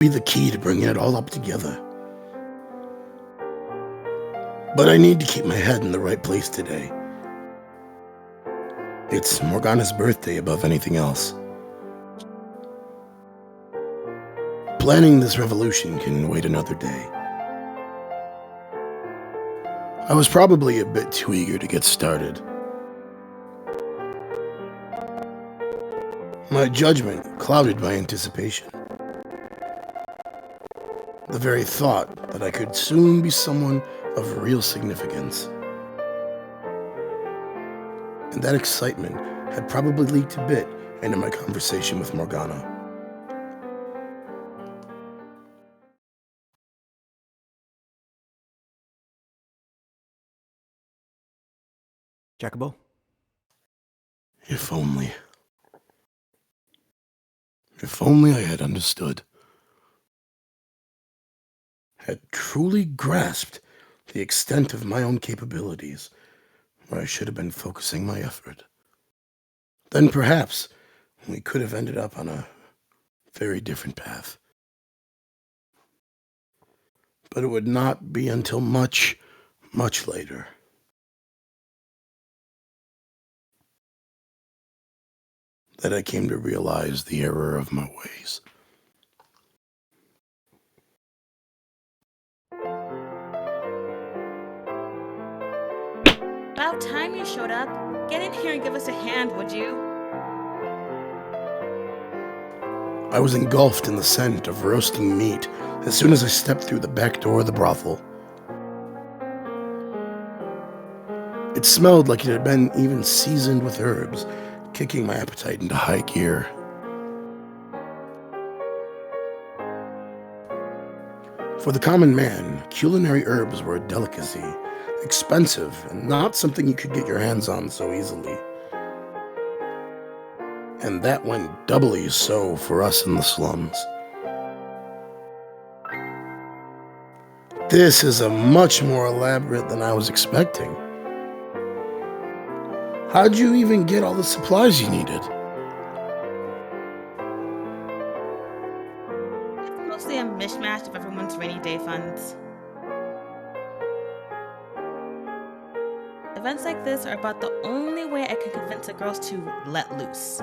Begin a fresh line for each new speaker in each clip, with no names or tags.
be the key to bringing it all up together. But I need to keep my head in the right place today. It's Morgana's birthday above anything else. Planning this revolution can wait another day. I was probably a bit too eager to get started. My judgment clouded by anticipation. The very thought that I could soon be someone of real significance. And that excitement had probably leaked a bit into my conversation with Morgana.
Jacopo?
If only I had understood. Had truly grasped the extent of my own capabilities, where I should have been focusing my effort. Then perhaps we could have ended up on a very different path. But it would not be until much, much later. That I came to realize the error of my ways.
About time you showed up. Get in here and give us a hand, would you?
I was engulfed in the scent of roasting meat as soon as I stepped through the back door of the brothel. It smelled like it had been even seasoned with herbs, kicking my appetite into high gear. For the common man, culinary herbs were a delicacy, expensive, and not something you could get your hands on so easily. And that went doubly so for us in the slums. This is a much more elaborate than I was expecting. How'd you even get all the supplies you needed?
It's mostly a mishmash of everyone's rainy day funds. Events like this are about the only way I can convince the girls to let loose.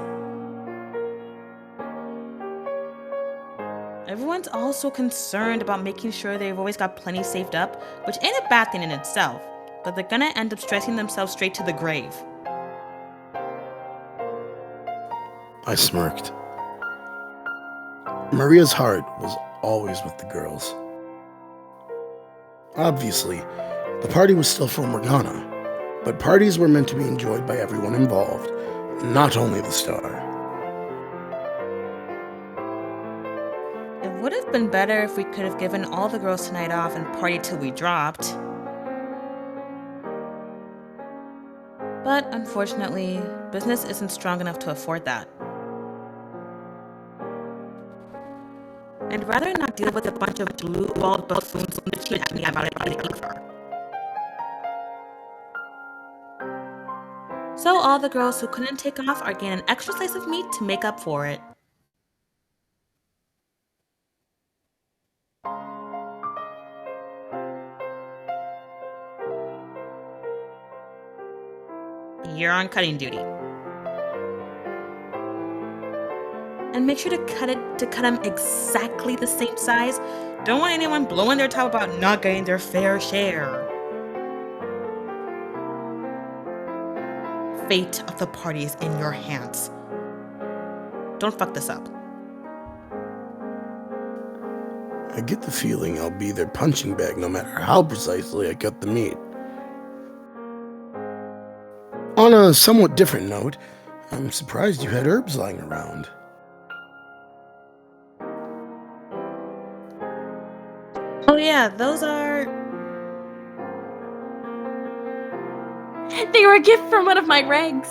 Everyone's also concerned about making sure they've always got plenty saved up, which ain't a bad thing in itself, but they're gonna end up stressing themselves straight to the grave.
I smirked. Maria's heart was always with the girls. Obviously, the party was still for Morgana, but parties were meant to be enjoyed by everyone involved, not only the star.
It would have been better if we could have given all the girls tonight off and partied till we dropped. But unfortunately, business isn't strong enough to afford that. I'd rather not deal with a bunch of blue-balled buffoons bitching at me about it either. So all the girls who couldn't take off are getting an extra slice of meat to make up for it. You're on cutting duty. And make sure to cut them exactly the same size. Don't want anyone blowing their top about not getting their fair share. Fate of the party is in your hands. Don't fuck this up.
I get the feeling I'll be their punching bag no matter how precisely I cut the meat. On a somewhat different note, I'm surprised you had herbs lying around.
Oh yeah, those are...
They were a gift from one of my regs.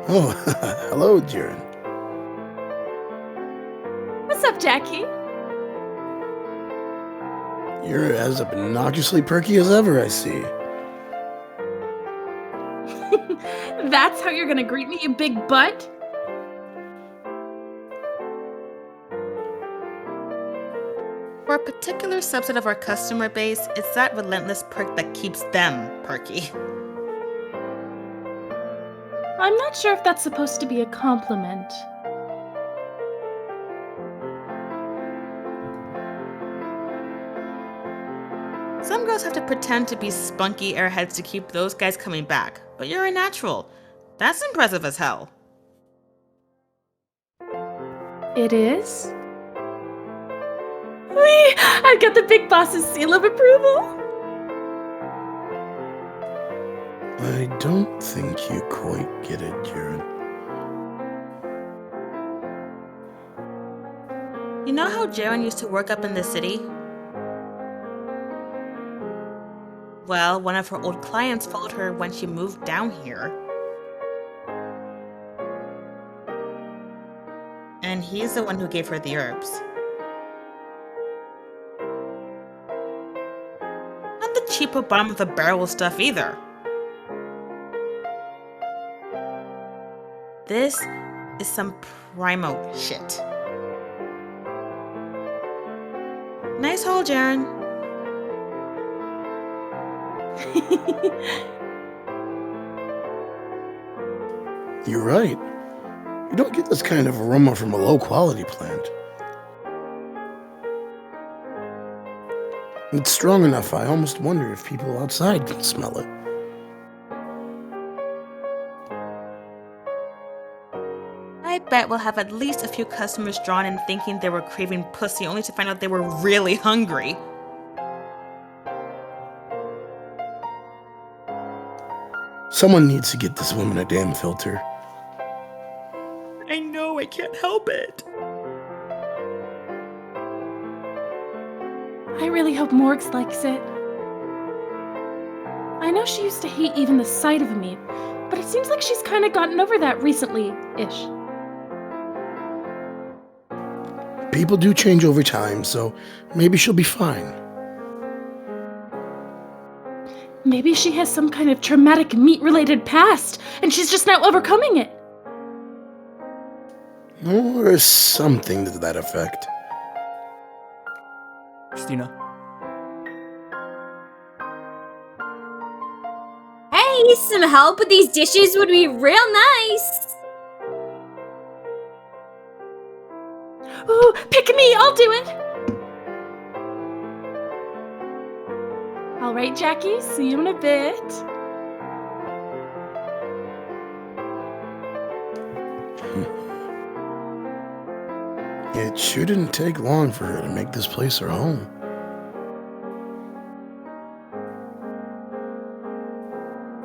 Oh, hello, Ceren.
What's up, Jackie?
You're as obnoxiously perky as ever, I see.
That's how you're gonna greet me, you big butt?
For a particular subset of our customer base, it's that relentless perk that keeps them perky.
I'm not sure if that's supposed to be a compliment.
Some girls have to pretend to be spunky airheads to keep those guys coming back, but you're a natural. That's impressive as hell.
It is? Whee! I've got the big boss's seal of approval!
I don't think you quite get it, Ceren.
You know how Ceren used to work up in the city? Well, one of her old clients followed her when she moved down here. And he's the one who gave her the herbs. Not the cheapo bottom of the barrel stuff either. This is some primo shit. Nice haul, Ceren.
You're right. You don't get this kind of aroma from a low-quality plant. It's strong enough, I almost wonder if people outside can smell it.
I bet we'll have at least a few customers drawn in thinking they were craving pussy only to find out they were really hungry.
Someone needs to get this woman a damn filter.
I know, I can't help it.
I really hope Morgs likes it. I know she used to hate even the sight of meat, but it seems like she's kind of gotten over that recently-ish.
People do change over time, so maybe she'll be fine.
Maybe she has some kind of traumatic meat-related past, and she's just now overcoming it.
Or something to that effect.
Cristina.
Hey, some help with these dishes would be real nice.
Ooh, pick me, I'll do it! Alright, Jackie, see you in a bit.
It shouldn't take long for her to make this place her home.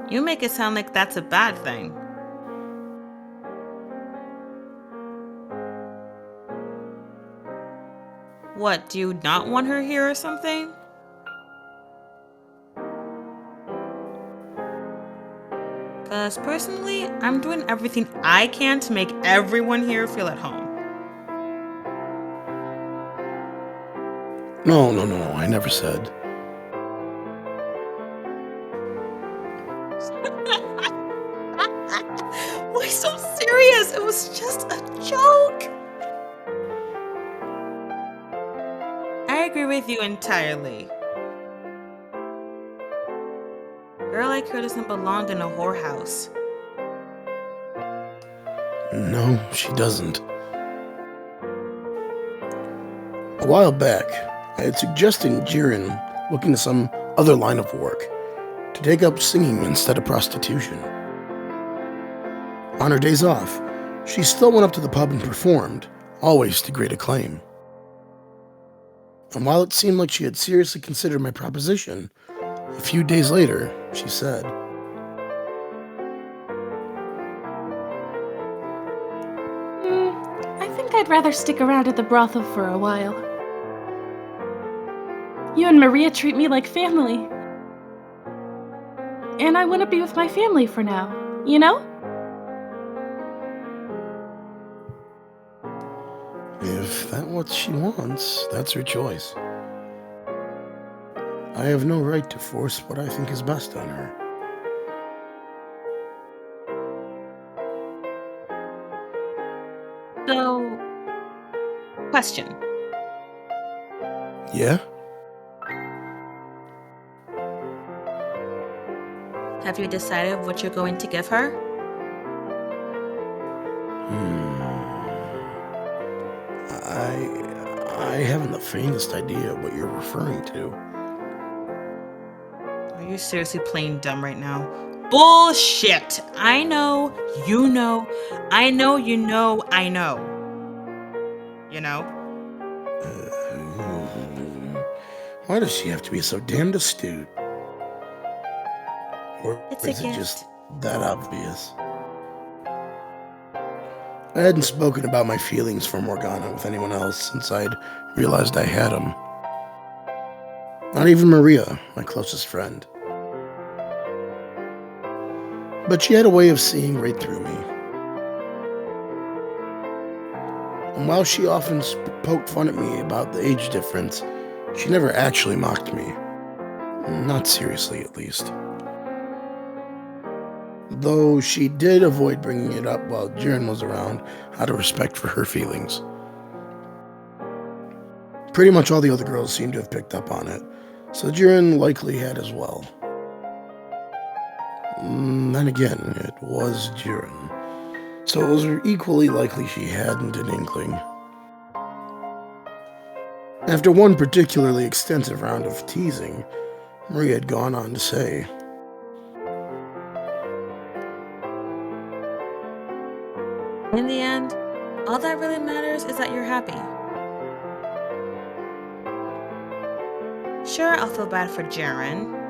You make it sound like that's a bad thing. What, do you not want her here or something? Because personally, I'm doing everything I can to make everyone here feel at home.
No, I never said.
Why so serious? It was just a joke. I agree with you entirely. A girl like her doesn't belong in a whorehouse.
No, she doesn't. A while back, I had suggested Ceren look into some other line of work, to take up singing instead of prostitution. On her days off, she still went up to the pub and performed, always to great acclaim. And while it seemed like she had seriously considered my proposition, a few days later, she said,
I think I'd rather stick around at the brothel for a while. You and Maria treat me like family. And I want to be with my family for now, you know?
if that's what she wants, that's her choice. I have no right to force what I think is best on her.
So, question.
Yeah?
Have you decided what you're going to give her?
I haven't the faintest idea what you're referring to.
Are you seriously playing dumb right now? Bullshit! I know, you know, I know, you know, I know. You know?
Why does she have to be so damned astute? Or
It's a
is it
gift.
just that obvious? I hadn't spoken about my feelings for Morgana with anyone else since I'd realized I had them. Not even Maria, my closest friend. But she had a way of seeing right through me. And while she often poked fun at me about the age difference, she never actually mocked me. Not seriously, at least. Though she did avoid bringing it up while Ceren was around, out of respect for her feelings. Pretty much all the other girls seemed to have picked up on it, so Ceren likely had as well. Then again, it was Ceren, so it was equally likely she hadn't an inkling. After one particularly extensive round of teasing, Maria had gone on to say,
In the end, all that really matters is that you're happy. Sure, I'll feel bad for Ceren.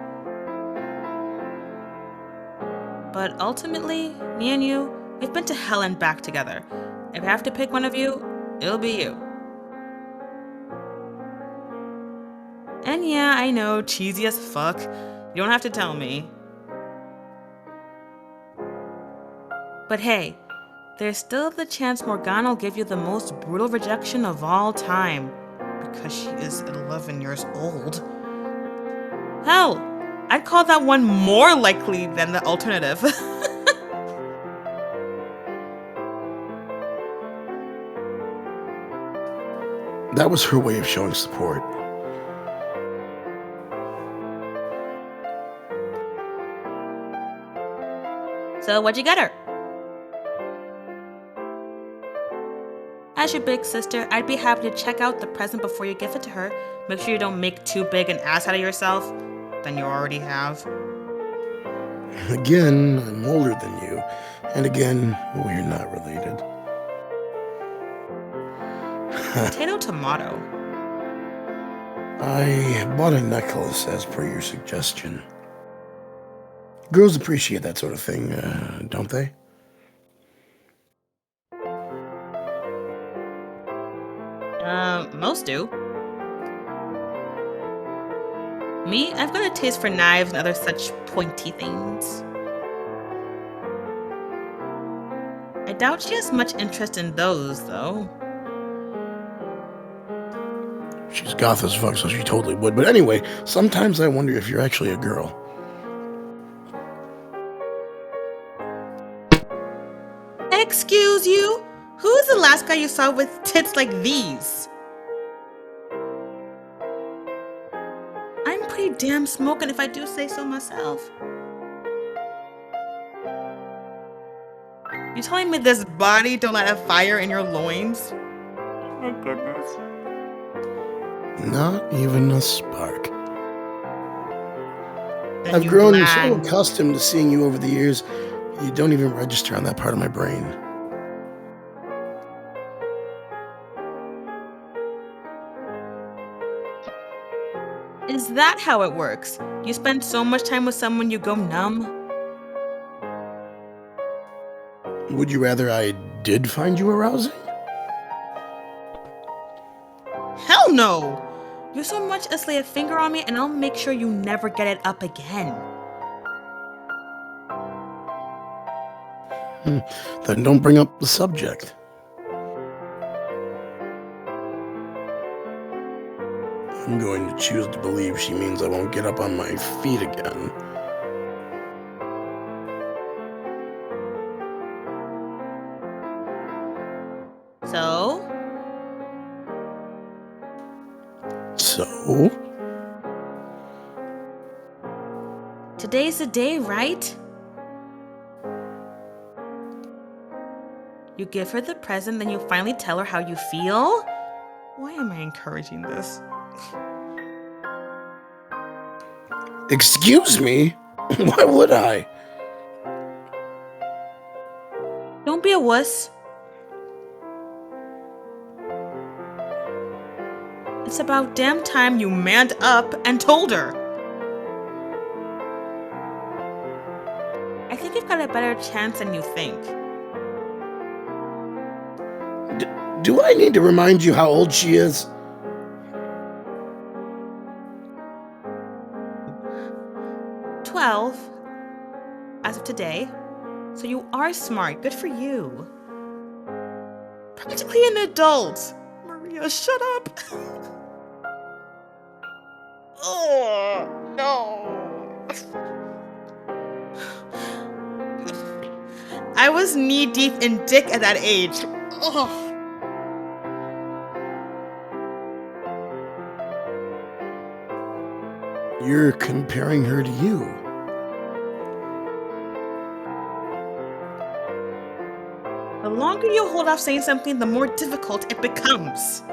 But ultimately, me and you, we've been to hell and back together. If I have to pick one of you, it'll be you. And yeah, I know, cheesy as fuck. You don't have to tell me. But hey, there's still the chance Morgana will give you the most brutal rejection of all time. Because she is 11 years old. Hell, I'd call that one more likely than the alternative.
that was her way of showing support.
So what'd you get her? As your big sister, I'd be happy to check out the present before you give it to her. Make sure you don't make too big an ass out of yourself than you already have.
Again, I'm older than you, and again, we're not related.
Potato tomato.
I bought a necklace as per your suggestion. Girls appreciate that sort of thing, don't they?
Most do. Me, I've got a taste for knives and other such pointy things. I doubt she has much interest in those, though.
She's goth as fuck, so she totally would. But anyway, sometimes I wonder if you're actually a girl.
Excuse you? Who's the last guy you saw with tits like these? I'm pretty damn smoking if I do say so myself. You telling me this body don't light a fire in your loins? My goodness.
Not even a spark.
Then
I've
you
grown so
bland.
accustomed to seeing you over the years, you don't even register on that part of my brain.
Is that how it works? You spend so much time with someone you go numb?
Would you rather I did find you arousing?
Hell no! You so much as lay a finger on me and I'll make sure you never get it up again.
Then don't bring up the subject. I'm going to choose to believe she means I won't get up on my feet again.
So?
So?
Today's the day, right? You give her the present, then you finally tell her how you feel? Why am I encouraging this?
Excuse me? Why would I?
Don't be a wuss. It's about damn time you manned up and told her. I think you've got a better chance than you think.
Do I need to remind you how old she is?
"12 as of today. So you are smart. Good for you. Practically an adult. Maria, shut up. Oh, no. I was knee-deep in dick at that age. Ugh.
You're comparing her to you.
The longer you hold off saying something, the more difficult it becomes.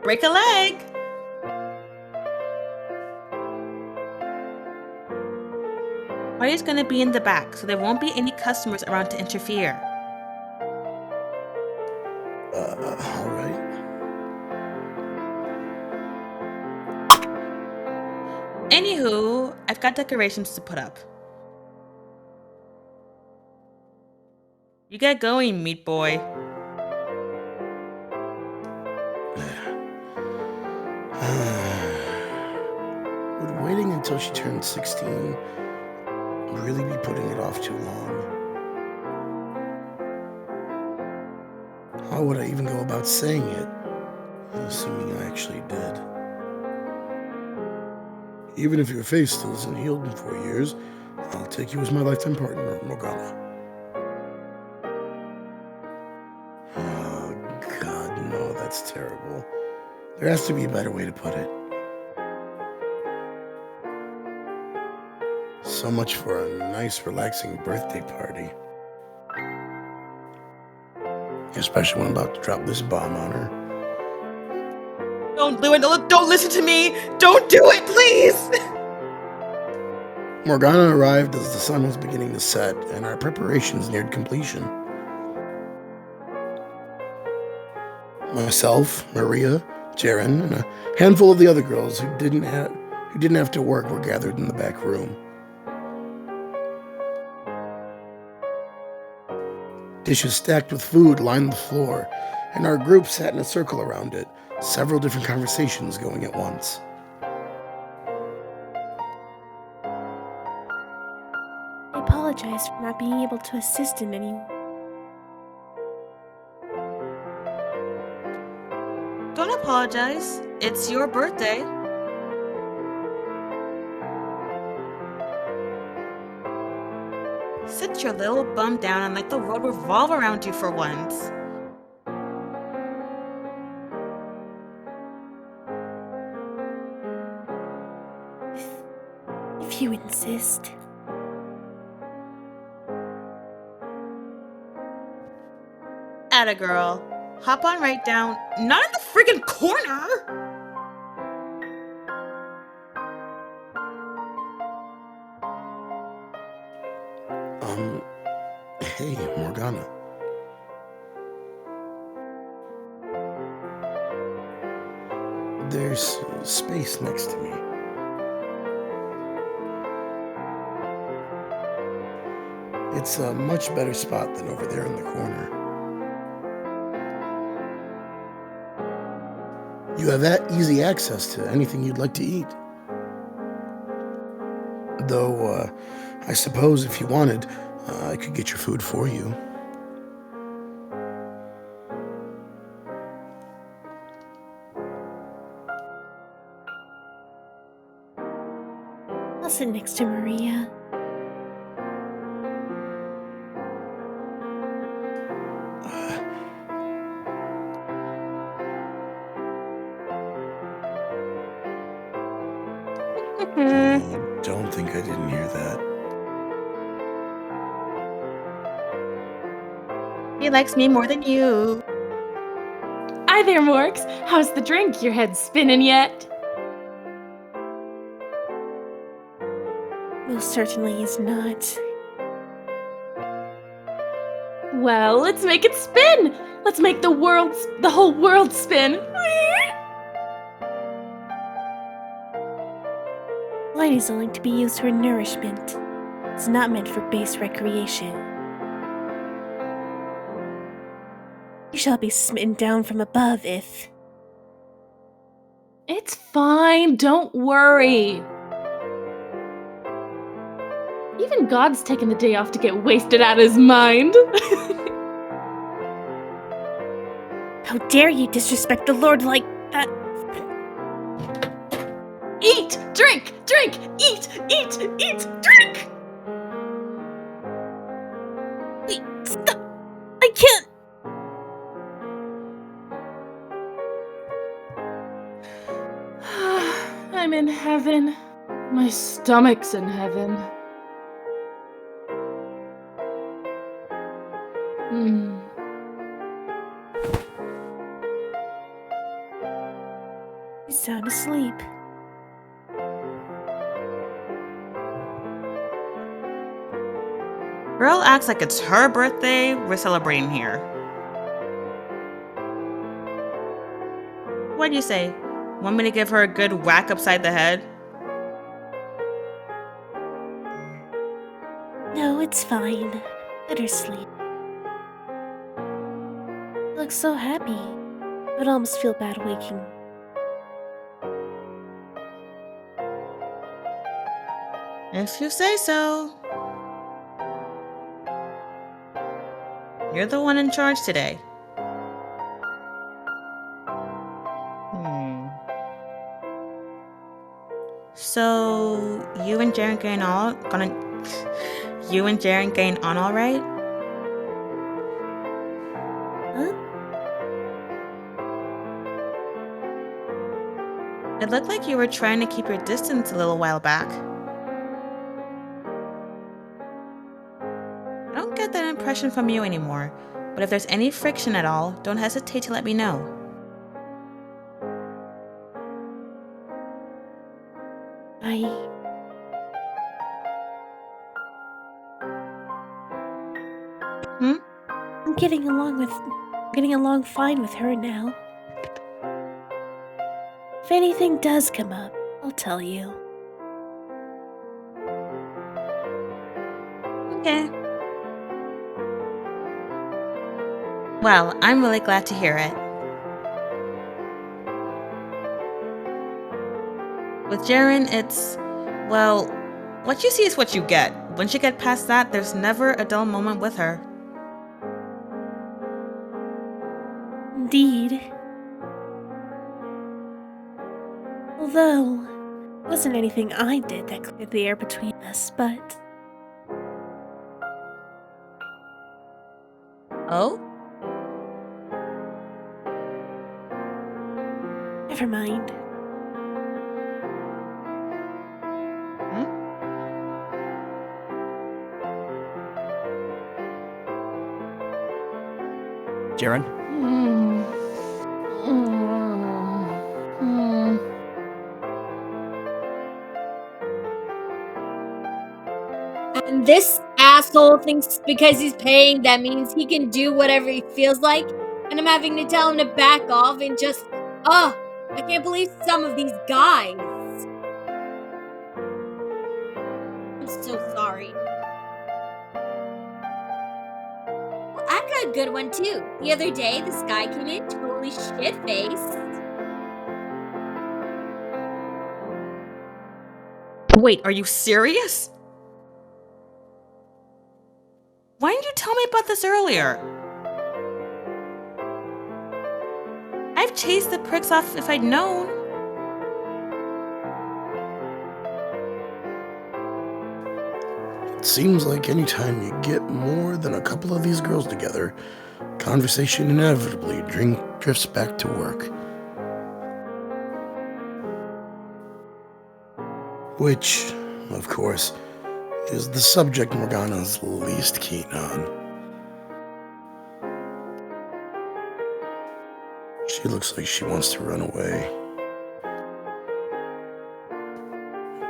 Break a leg. Party's gonna be in the back, so there won't be any customers around to interfere.
All right.
Anywho, I've got decorations to put up. You get going, meat boy.
Would waiting until she turned 16 really be putting it off too long? How would I even go about saying it, assuming I actually did? Even if your face still isn't healed in 4 years, I'll take you as my lifetime partner, Morgana. Oh, God, no, that's terrible. There has to be a better way to put it. So much for a nice, relaxing birthday party. Especially when I'm about to drop this bomb on her.
Don't listen to me! Don't do it, please!
Morgana arrived as the sun was beginning to set, and our preparations neared completion. Myself, Maria, Ceren, and a handful of the other girls who didn't have to work were gathered in the back room. Dishes stacked with food lined the floor, and our group sat in a circle around it, several different conversations going at once.
I apologize for not being able to assist in any.
Don't apologize. It's your birthday. Sit your little bum down and let the world revolve around you for once.
If you insist.
Atta girl. Hop on right down. Not in the friggin' corner!
Hey, Morgana. There's space next to me. It's a much better spot than over there in the corner. You have that easy access to anything you'd like to eat. Though, I suppose if you wanted, I could get your food for you.
I'll sit next to Maria.
I don't think I didn't hear that.
He likes me more than you.
Hi there, Morgs. How's the drink? Your head spinning yet?
Most certainly is not.
Well, let's make it spin. Let's make the whole world spin.
Light is only to be used for nourishment. It's not meant for base recreation. You shall be smitten down from above if...
It's fine, don't worry. Even God's taken the day off to get wasted out of his mind.
How dare you disrespect the Lord like that?
Eat, drink, drink, eat, drink!
Wait, stop! I can't!
I'm in heaven. My stomach's in heaven.
He's sound asleep.
Girl acts like it's her birthday. We're celebrating here. What do you say? Want me to give her a good whack upside the head?
No, it's fine. Let her sleep. You look so happy. I'd almost feel bad waking.
If you say so. You're the one in charge today. So you and Jaren getting on all right?
Huh?
It looked like you were trying to keep your distance a little while back. I don't get that impression from you anymore, but if there's any friction at all, don't hesitate to let me know.
I'm getting along fine with her now. If anything does come up, I'll tell you.
Okay. Well, I'm really glad to hear it. With Jaren, it's, well, what you see is what you get. Once you get past that, there's never a dull moment with her.
Indeed. Although, it wasn't anything I did that cleared the air between us, but...
Oh?
Never mind.
Ceren?
And this asshole thinks because he's paying, that means he can do whatever he feels like. And I'm having to tell him to back off and just, I can't believe some of these guys. I'm so sorry. Well, I've got a good one too. The other day, this guy came in totally shit-faced.
Wait, are you serious? Why didn't you tell me about this earlier? I've chased the pricks off if I'd known.
It seems like anytime you get more than a couple of these girls together, conversation inevitably drifts back to work. Which, of course, is the subject Morgana's least keen on. She looks like she wants to run away.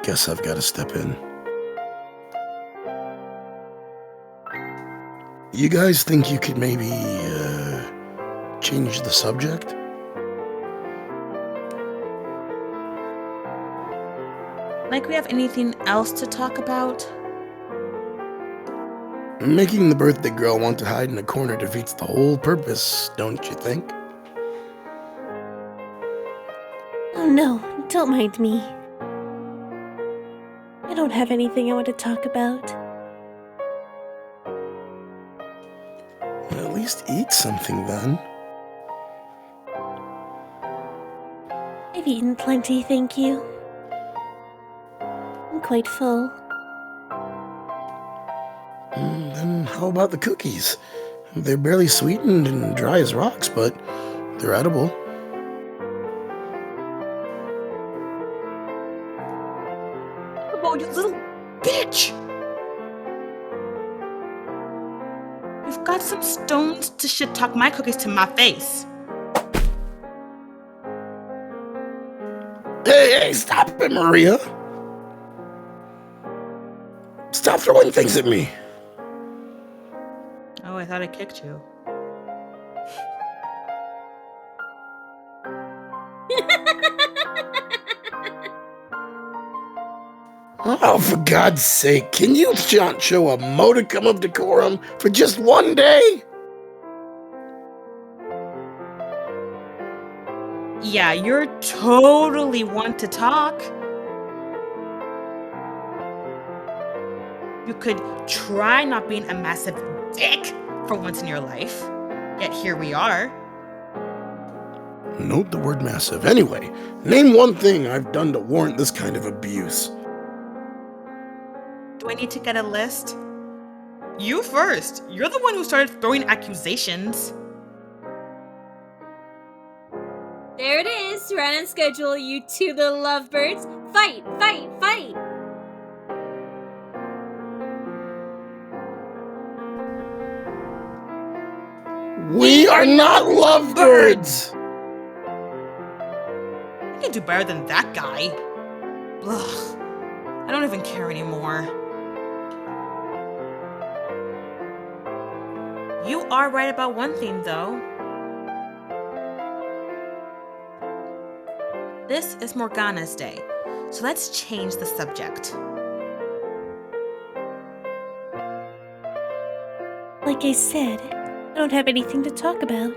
Guess I've got to step in. You guys think you could maybe, change the subject?
Like we have anything else to talk about?
Making the birthday girl want to hide in a corner defeats the whole purpose, don't you think?
Oh no, don't mind me. I don't have anything I want to talk about.
At least eat something then.
I've eaten plenty, thank you. I'm quite full.
Then how about the cookies? They're barely sweetened and dry as rocks, but they're edible.
Oh, you little bitch! You've got some stones to shit-talk my cookies to my face.
Hey, stop it, Maria! Stop throwing things at me!
Oh, I thought I kicked you.
Oh, for God's sake, can you not show a modicum of decorum for just one day?
Yeah, you're totally one to talk. You could try not being a massive dick for once in your life. Yet here we are.
Note the word massive. Anyway, name one thing I've done to warrant this kind of abuse.
Do I need to get a list? You first. You're the one who started throwing accusations.
There it is. Run and schedule, you two little lovebirds. Fight, fight, fight.
We are not lovebirds!
I can do better than that guy. Ugh. I don't even care anymore. You are right about one thing, though. This is Morgana's day, so let's change the subject.
Like I said, I don't have anything to talk about.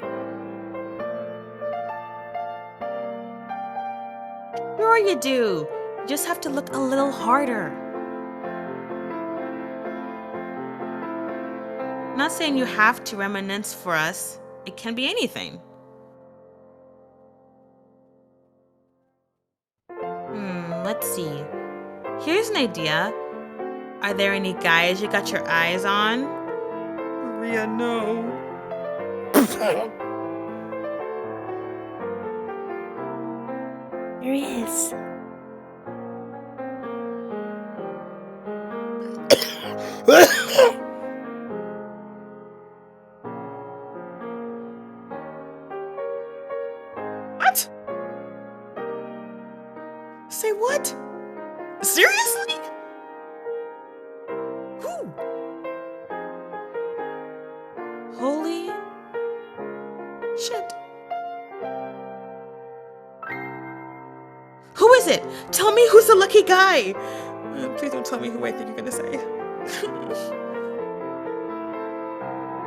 Sure you do. You just have to look a little harder. I'm not saying you have to reminisce for us. It can be anything. Let's see. Here's an idea. Are there any guys you got your eyes on? Maria, no.
There is.
What? Say what? Seriously? Who? Holy shit. Who is it? Tell me who's the lucky guy. Please don't tell me who I think you're gonna say.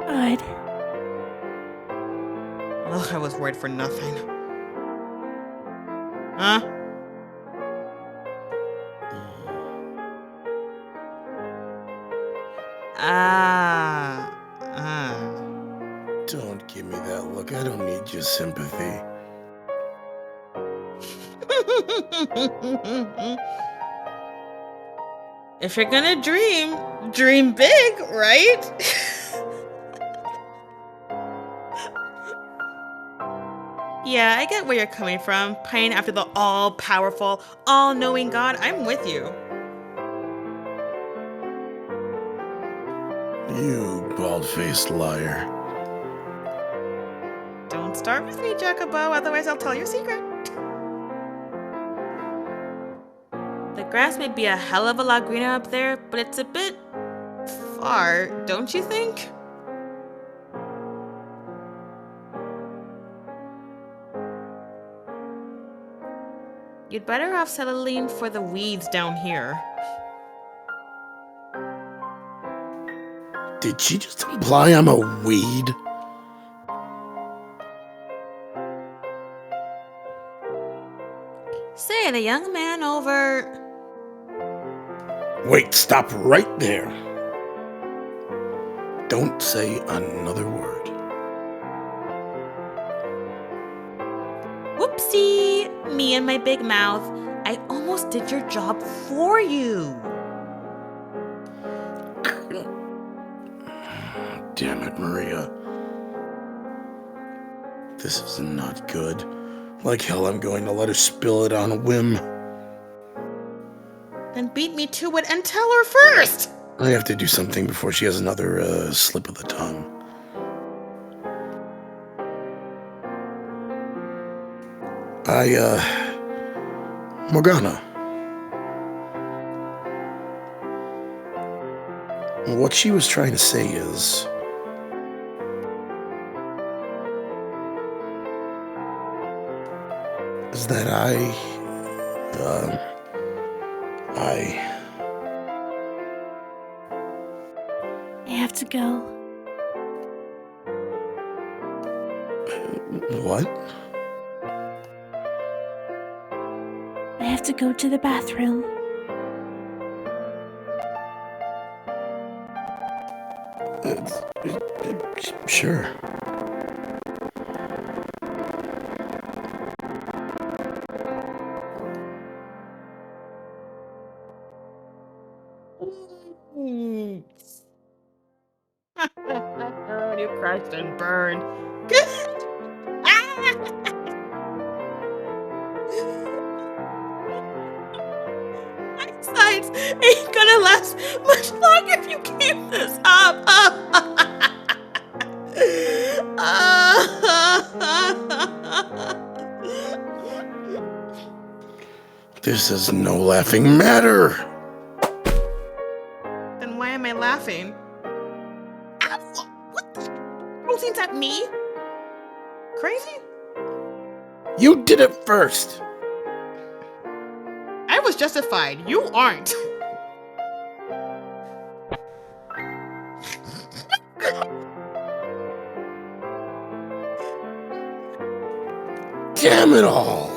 Odd.
Ugh, I was worried for nothing. Huh?
Don't give me that look. I don't need your sympathy.
If you're gonna dream, dream big, right? Yeah, I get where you're coming from. Pining after the all-powerful, all-knowing God. I'm with you.
You bald-faced liar.
Don't start with me, Jacopo, otherwise I'll tell your secret. The grass may be a hell of a lot greener up there, but it's a bit far, don't you think? You'd better off settling for the weeds down here.
Did she just imply I'm a weed?
Say, the young man over...
Wait, stop right there. Don't say another word.
Whoopsie! Me and my big mouth. I almost did your job for you.
Damn it, Maria. This is not good. Like hell, I'm going to let her spill it on a whim.
Then beat me to it and tell her first!
I have to do something before she has another slip of the tongue. Morgana. What she was trying to say is... that I
have to go.
What?
I have to go to the bathroom.
Sure.
You crushed and burned. My sides ain't gonna last much longer if you keep this up.
This is no laughing matter.
Then why am I laughing? Ow! What the? Throw things at me? Crazy?
You did it first.
I was justified. You aren't.
Damn it all.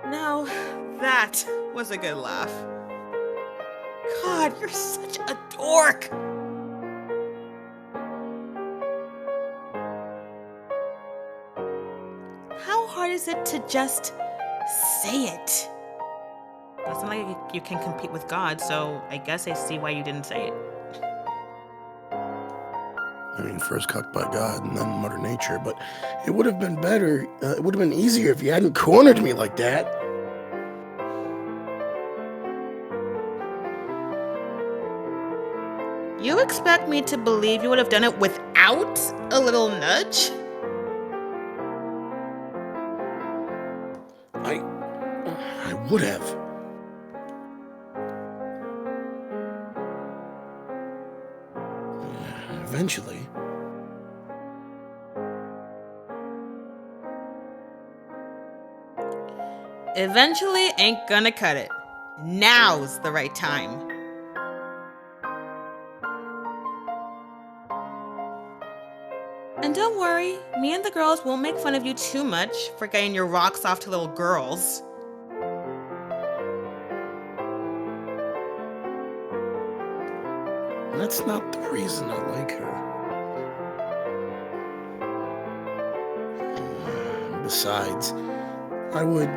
Now, that was a good laugh. God, you're such a dork. How hard is it to just say it? It's not like you can compete with God, so I guess I see why you didn't say it.
I mean, first cucked by God and then Mother Nature, but it would have been better, it would have been easier if you hadn't cornered me like that.
You expect me to believe you would have done it without a little nudge?
I would have. Eventually.
Eventually ain't gonna cut it. Now's the right time. And don't worry, me and the girls won't make fun of you too much for getting your rocks off to little girls.
That's not the reason I like her. Besides, I would,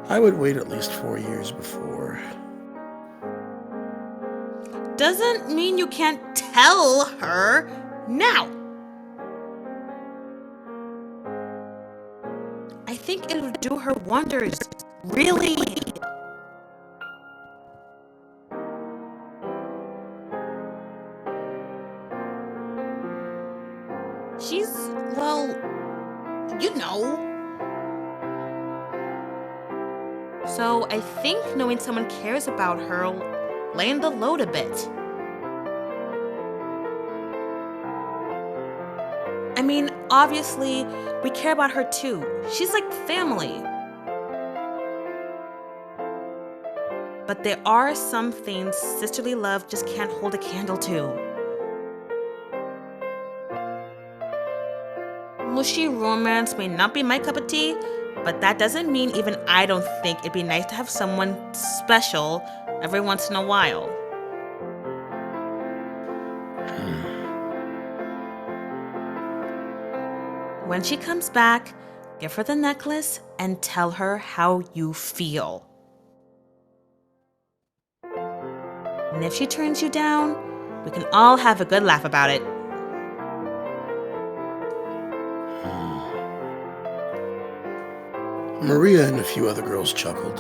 I would wait at least 4 years before.
Doesn't mean you can't tell her now. I think it would do her wonders. Really. She's, well, you know. So I think knowing someone cares about her will lighten the load a bit. I mean, obviously, we care about her too. She's like family. But there are some things sisterly love just can't hold a candle to. Mushy romance may not be my cup of tea, but that doesn't mean even I don't think it'd be nice to have someone special every once in a while. When she comes back, give her the necklace and tell her how you feel. And if she turns you down, we can all have a good laugh about it.
Maria and a few other girls chuckled.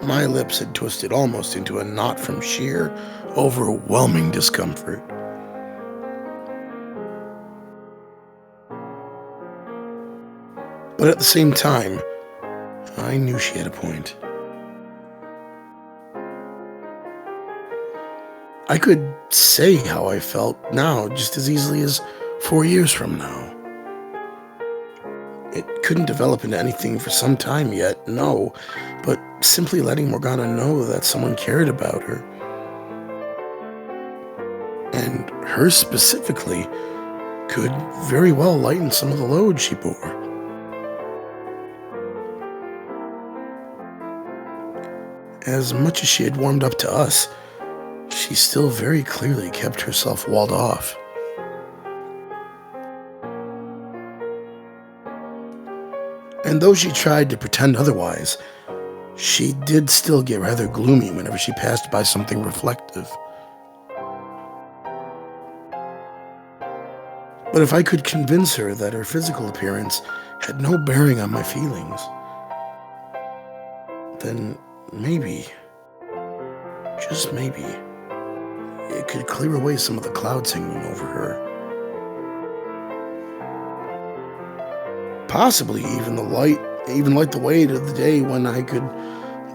My lips had twisted almost into a knot from sheer, overwhelming discomfort. But at the same time, I knew she had a point. I could say how I felt now just as easily as 4 years from now. It couldn't develop into anything for some time yet, no, but simply letting Morgana know that someone cared about her, and her specifically, could very well lighten some of the load she bore. As much as she had warmed up to us, she still very clearly kept herself walled off. And though she tried to pretend otherwise, she did still get rather gloomy whenever she passed by something reflective. But if I could convince her that her physical appearance had no bearing on my feelings, then maybe, just maybe, it could clear away some of the clouds hanging over her. Possibly even light the way to the day when I could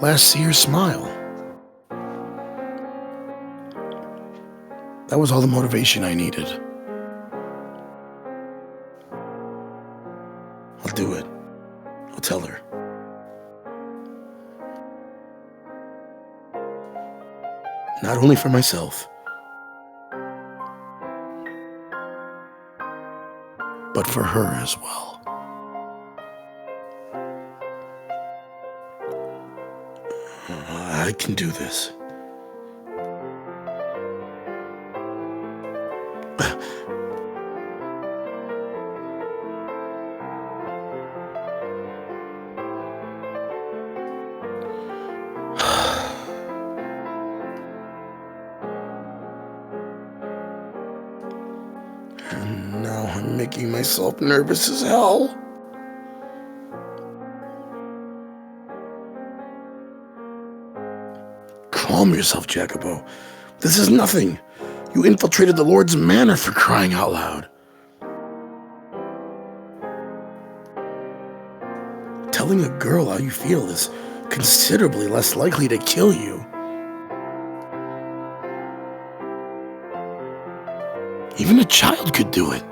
last see her smile. That was all the motivation I needed. I'll do it. I'll tell her. Not only for myself, but for her as well. I can do this. And now I'm making myself nervous as hell. Calm yourself, Jacopo. This is nothing. You infiltrated the Lord's manor, for crying out loud. Telling a girl how you feel is considerably less likely to kill you. Even a child could do it.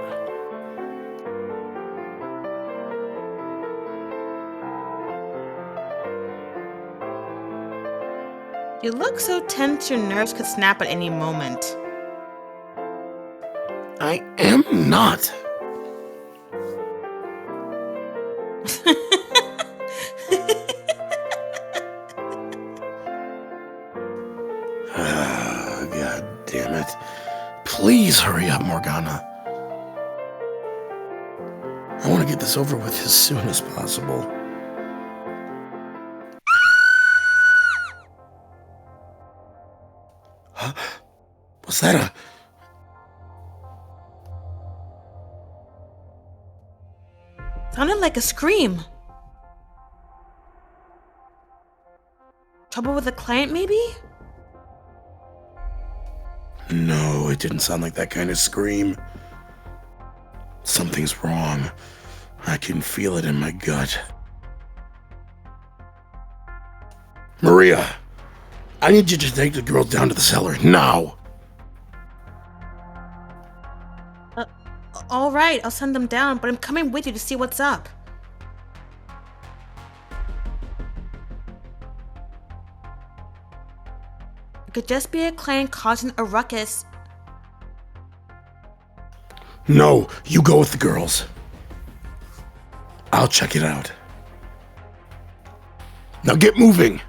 You look so tense your nerves could snap at any moment.
I am not. God damn it. Please hurry up, Morgana. I want to get this over with as soon as possible. Was that a...
Sounded like a scream. Trouble with a client, maybe?
No, it didn't sound like that kind of scream. Something's wrong. I can feel it in my gut. Maria, I need you to take the girl down to the cellar, now!
All right, I'll send them down, but I'm coming with you to see what's up. It could just be a client causing a ruckus.
No, you go with the girls. I'll check it out. Now get moving!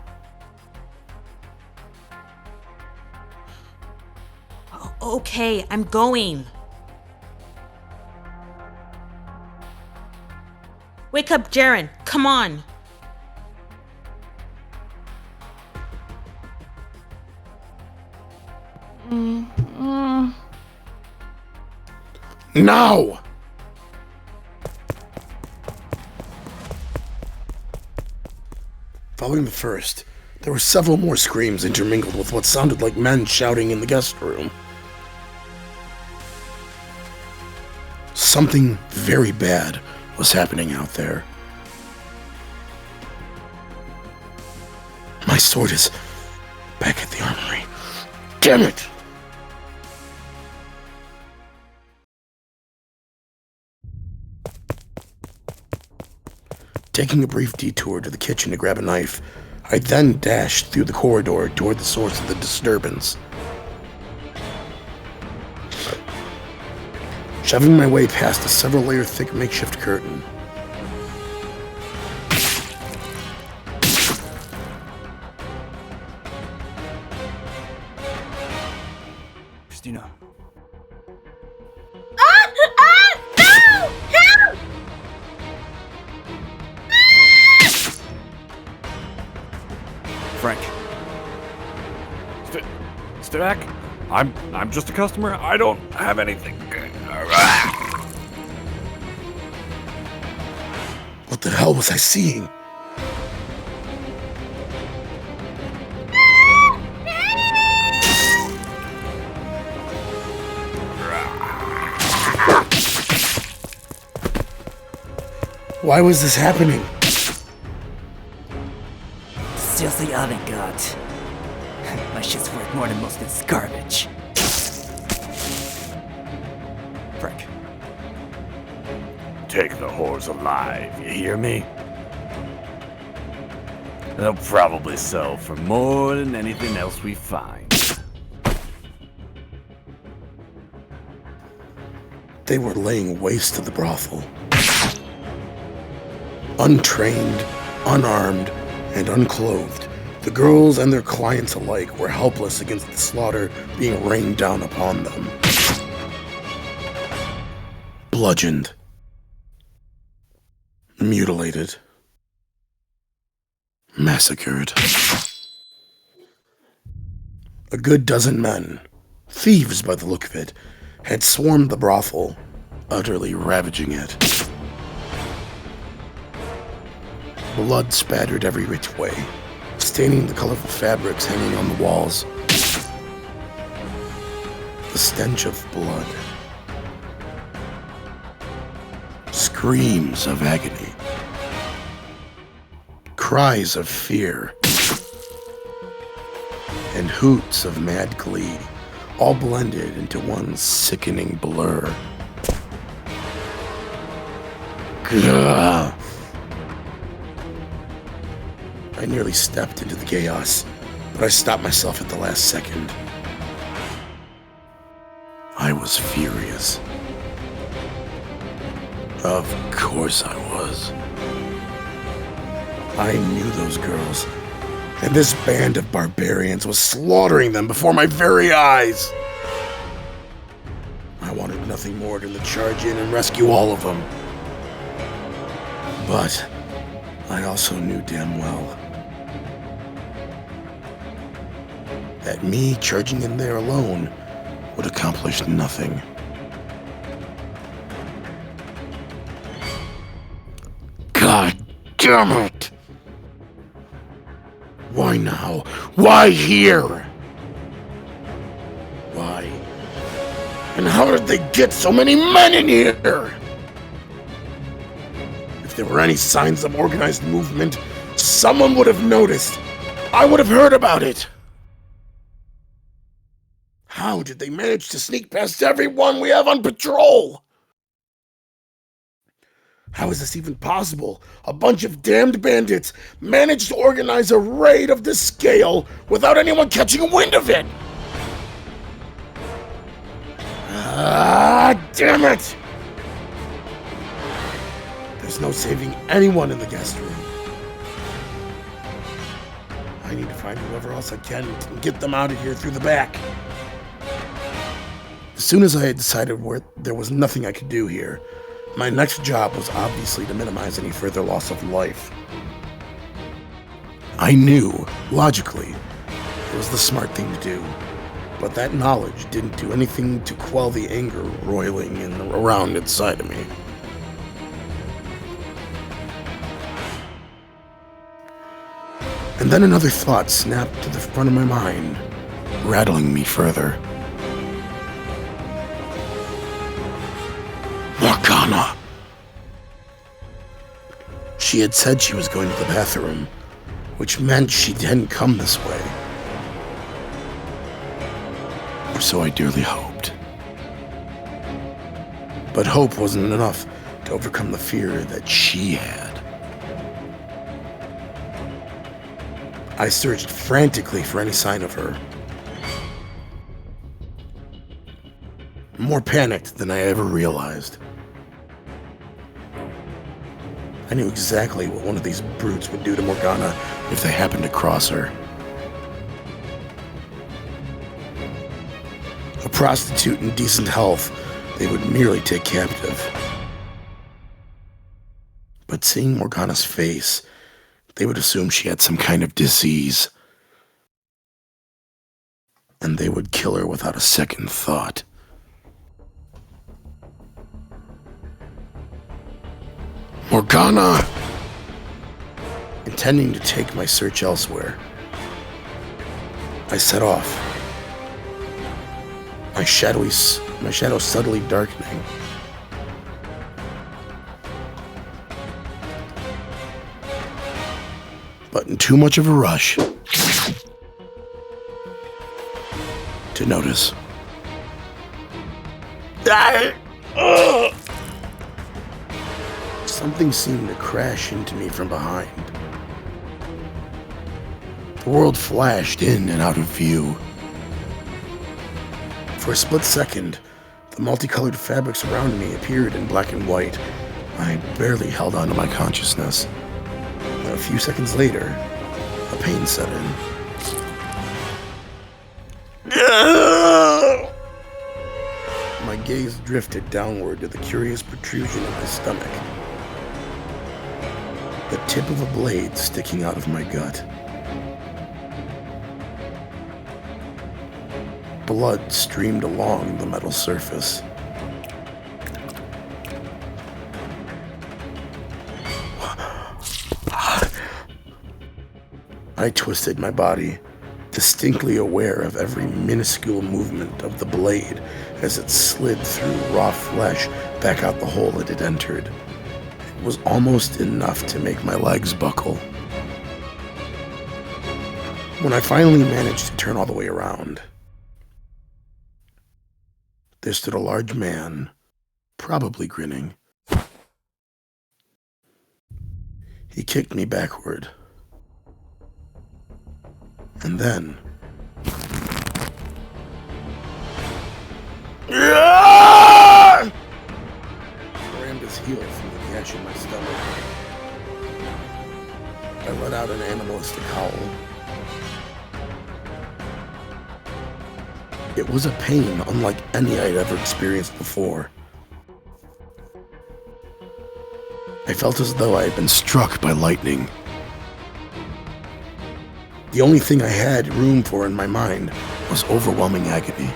Okay, I'm going. Wake up, Ceren. Come on.
Now! Following the first, there were several more screams intermingled with what sounded like men shouting in the guest room. Something very bad was happening out there. My sword is back at the armory. Damn it! Taking a brief detour to the kitchen to grab a knife, I then dashed through the corridor toward the source of the disturbance. Shoving my way past a several-layer thick makeshift curtain.
Cristina.
No! Help!
Frank. Stay back. I'm just a customer. I don't have anything.
What the hell was I seeing? Why was this happening?
It's just the avant-garde. My shit's worth more than most of this garbage.
Frank. Take the whores alive, you hear me? They'll probably sell for more than anything else we find.
They were laying waste to the brothel. Untrained, unarmed, and unclothed, the girls and their clients alike were helpless against the slaughter being rained down upon them. Bludgeoned. Mutilated. Massacred. A good dozen men, thieves by the look of it, had swarmed the brothel, utterly ravaging it. Blood spattered every which way, staining the colorful fabrics hanging on the walls. The stench of blood. Screams of agony. Cries of fear. And hoots of mad glee, all blended into one sickening blur. Gah. I nearly stepped into the chaos, but I stopped myself at the last second. I was furious. Of course I was. I knew those girls, and this band of barbarians was slaughtering them before my very eyes. I wanted nothing more than to charge in and rescue all of them. But I also knew damn well that me charging in there alone would accomplish nothing. God damn it! Why now? Why here? Why? And how did they get so many men in here? If there were any signs of organized movement, someone would have noticed. I would have heard about it. How did they manage to sneak past everyone we have on patrol? How is this even possible? A bunch of damned bandits managed to organize a raid of this scale without anyone catching wind of it! Ah, damn it! There's no saving anyone in the guest room. I need to find whoever else I can and get them out of here through the back. As soon as I had decided there was nothing I could do here, my next job was obviously to minimize any further loss of life. I knew, logically, it was the smart thing to do, but that knowledge didn't do anything to quell the anger roiling around inside of me. And then another thought snapped to the front of my mind, rattling me further. Morgana! She had said she was going to the bathroom, which meant she hadn't come this way. Or so I dearly hoped. But hope wasn't enough to overcome the fear that she had. I searched frantically for any sign of her. More panicked than I ever realized. I knew exactly what one of these brutes would do to Morgana if they happened to cross her. A prostitute in decent health, they would merely take captive. But seeing Morgana's face, they would assume she had some kind of disease. And they would kill her without a second thought. Morgana! Intending to take my search elsewhere, I set off. My shadow subtly darkening. But in too much of a rush to notice. Something seemed to crash into me from behind. The world flashed in and out of view. For a split second, the multicolored fabrics around me appeared in black and white. I barely held on to my consciousness. A few seconds later, a pain set in. My gaze drifted downward to the curious protrusion in my stomach. The tip of a blade sticking out of my gut. Blood streamed along the metal surface. I twisted my body, distinctly aware of every minuscule movement of the blade as it slid through raw flesh back out the hole it had entered. It was almost enough to make my legs buckle. When I finally managed to turn all the way around, there stood a large man, probably grinning. He kicked me backward. And then... rammed his heel through the gash in my stomach. I let out an animalistic howl. It was a pain unlike any I'd ever experienced before. I felt as though I had been struck by lightning. The only thing I had room for in my mind was overwhelming agony.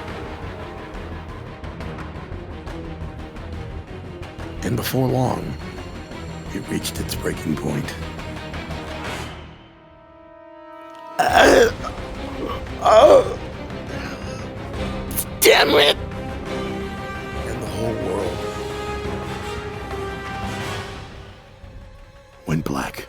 And before long, it reached its breaking point. Damn it! And the whole world went black.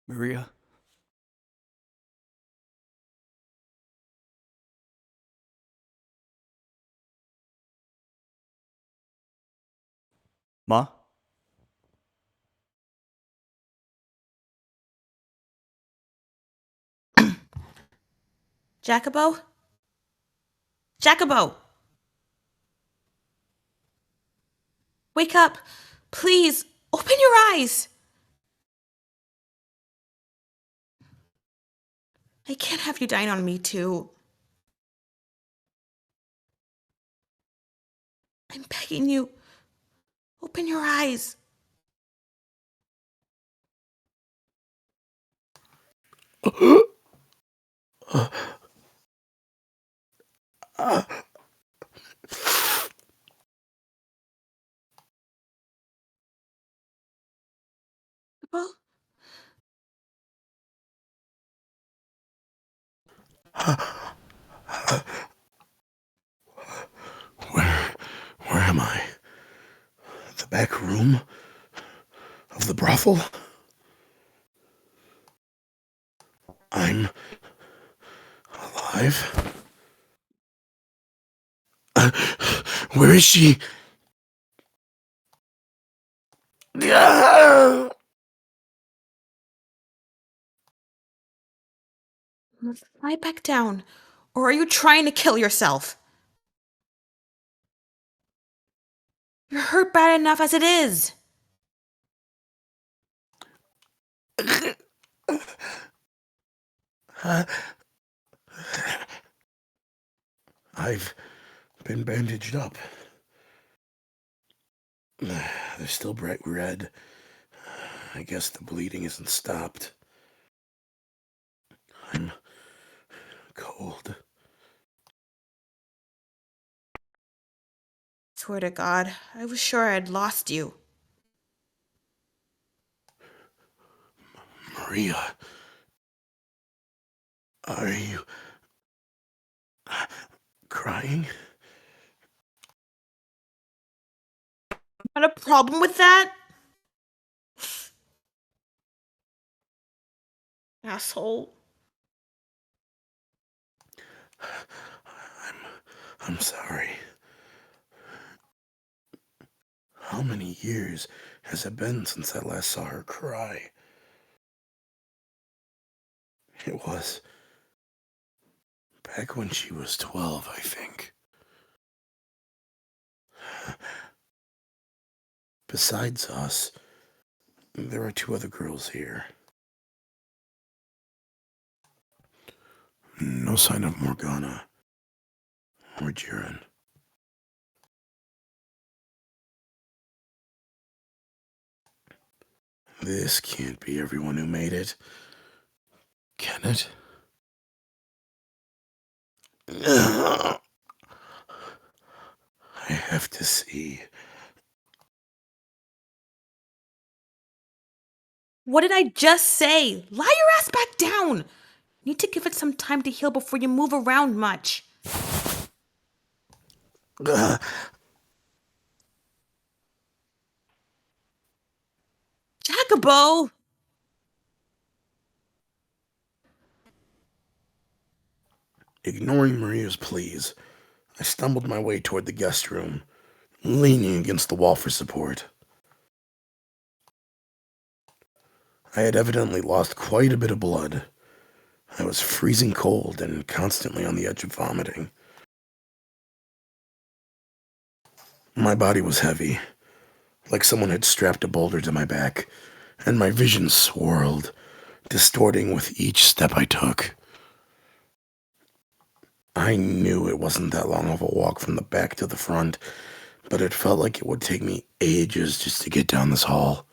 Maria? Ma?
Jacopo? Jacopo! Wake up! Please, open your eyes! I can't have you dying on me, too. I'm begging you. Open your eyes. Jacopo?
Where am I? The back room of the brothel? I'm alive? Where is she?
Lie back down. Or are you trying to kill yourself? You're hurt bad enough as it is.
I've been bandaged up. They're still bright red. I guess the bleeding isn't stopped. I'm cold.
Swear to God, I was sure I'd lost you.
Maria, are you crying?
Got a problem with that? Asshole.
I'm sorry. How many years has it been since I last saw her cry? It was back when she was 12, I think. Besides us, there are 2 other girls here. No sign of Morgana or Ceren. This can't be everyone who made it. Can it? I have to see.
What did I just say? Lie your ass back down. You need to give it some time to heal before you move around much. Jacopo!
Ignoring Maria's pleas, I stumbled my way toward the guest room, leaning against the wall for support. I had evidently lost quite a bit of blood. I was freezing cold and constantly on the edge of vomiting. My body was heavy, like someone had strapped a boulder to my back, and my vision swirled, distorting with each step I took. I knew it wasn't that long of a walk from the back to the front, but it felt like it would take me ages just to get down this hall.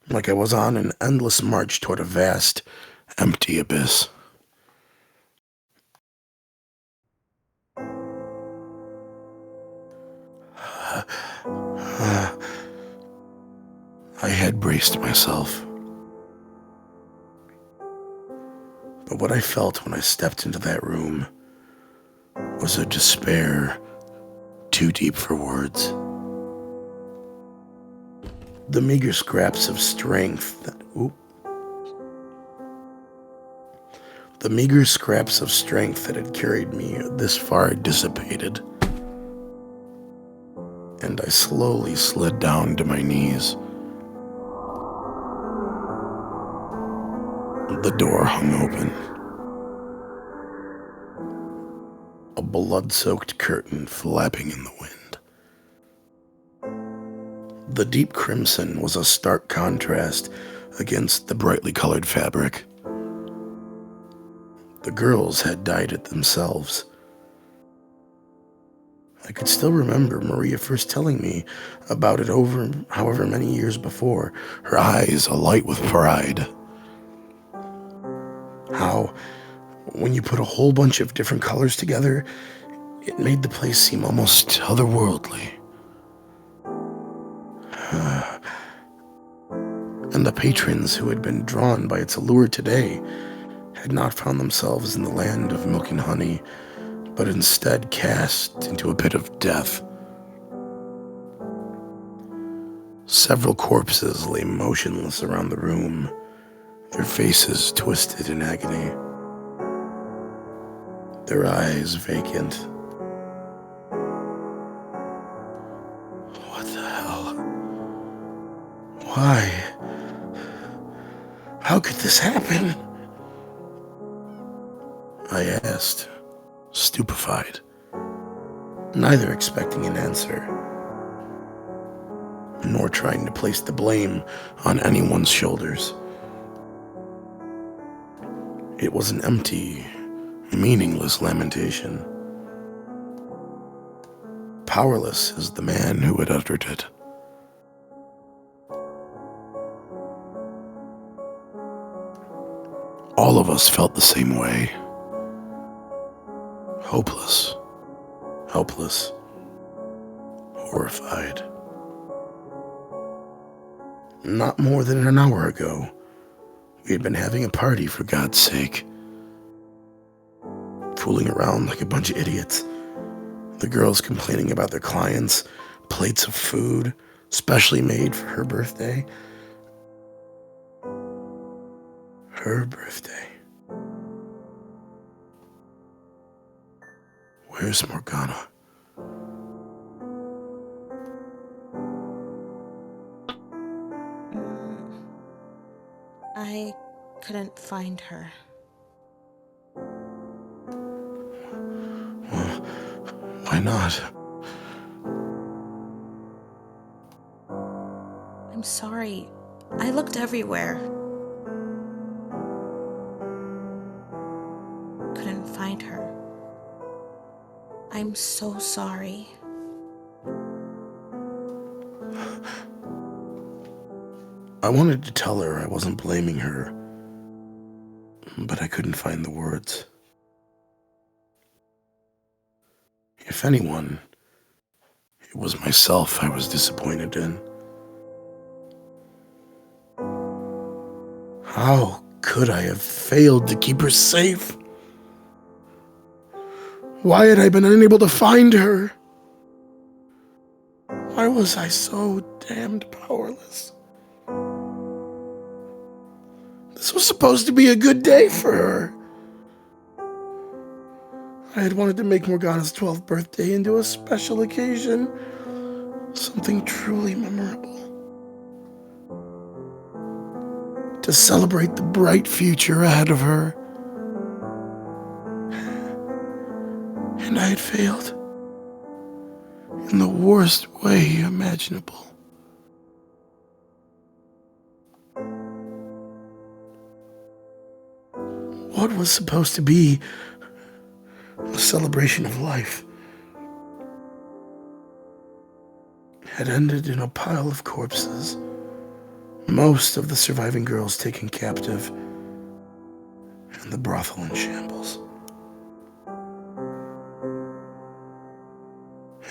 Like I was on an endless march toward a vast, empty abyss. I had braced myself. But what I felt when I stepped into that room was a despair too deep for words. The meager scraps of strength that had carried me this far dissipated, and I slowly slid down to my knees. The door hung open. A blood-soaked curtain flapping in the wind. The deep crimson was a stark contrast against the brightly colored fabric. The girls had dyed it themselves. I could still remember Maria first telling me about it over however many years before, her eyes alight with pride. How, when you put a whole bunch of different colors together, it made the place seem almost otherworldly. And the patrons who had been drawn by its allure today had not found themselves in the land of milk and honey, but instead cast into a pit of death. Several corpses lay motionless around the room, their faces twisted in agony, their eyes vacant. What the hell? Why? How could this happen? I asked, stupefied, neither expecting an answer, nor trying to place the blame on anyone's shoulders. It was an empty, meaningless lamentation. Powerless as the man who had uttered it. All of us felt the same way. Hopeless, helpless, horrified. Not more than an hour ago, we had been having a party, for God's sake. Fooling around like a bunch of idiots. The girls complaining about their clients, plates of food, specially made for her birthday. Her birthday. Where's Morgana?
I couldn't find her.
Well, why not?
I'm sorry. I looked everywhere. Couldn't find her. I'm so sorry.
I wanted to tell her I wasn't blaming her, but I couldn't find the words. If anyone, it was myself I was disappointed in. How could I have failed to keep her safe? Why had I been unable to find her? Why was I so damned powerless? This was supposed to be a good day for her. I had wanted to make Morgana's 12th birthday into a special occasion, something truly memorable. To celebrate the bright future ahead of her. And I had failed in the worst way imaginable. What was supposed to be a celebration of life had ended in a pile of corpses, most of the surviving girls taken captive, and the brothel in shambles.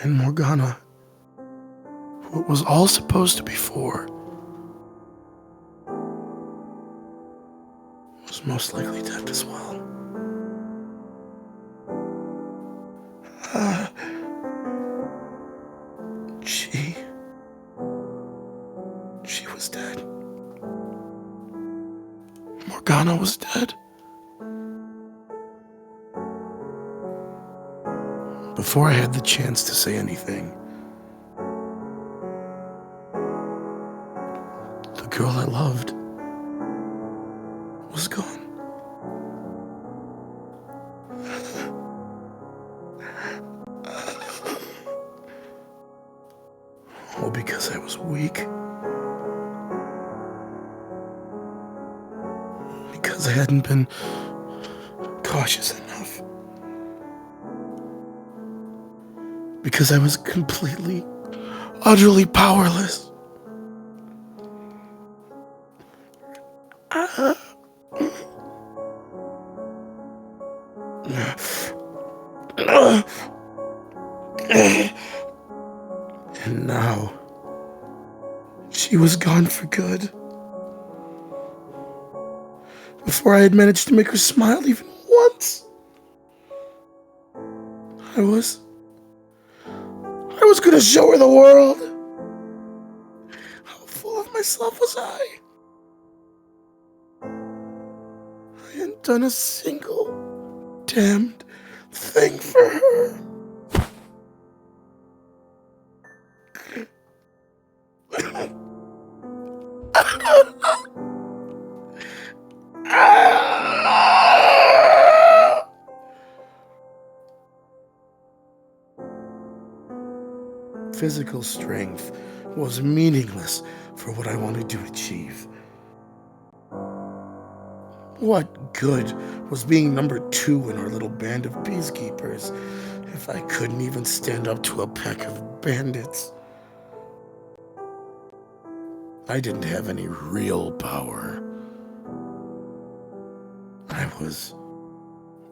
And Morgana, who it was all supposed to be for, was most likely dead as well. She was dead. Morgana was dead. Before I had the chance to say anything, the girl I loved was gone. All because I was weak. Because I hadn't been cautious enough. Because I was completely, utterly powerless. And now, she was gone for good. Before I had managed to make her smile even once. I was gonna show her the world. How full of myself was I? I hadn't done a single damned thing for her. Physical strength was meaningless for what I wanted to achieve. What good was being number 2 in our little band of peacekeepers if I couldn't even stand up to a pack of bandits? I didn't have any real power. I was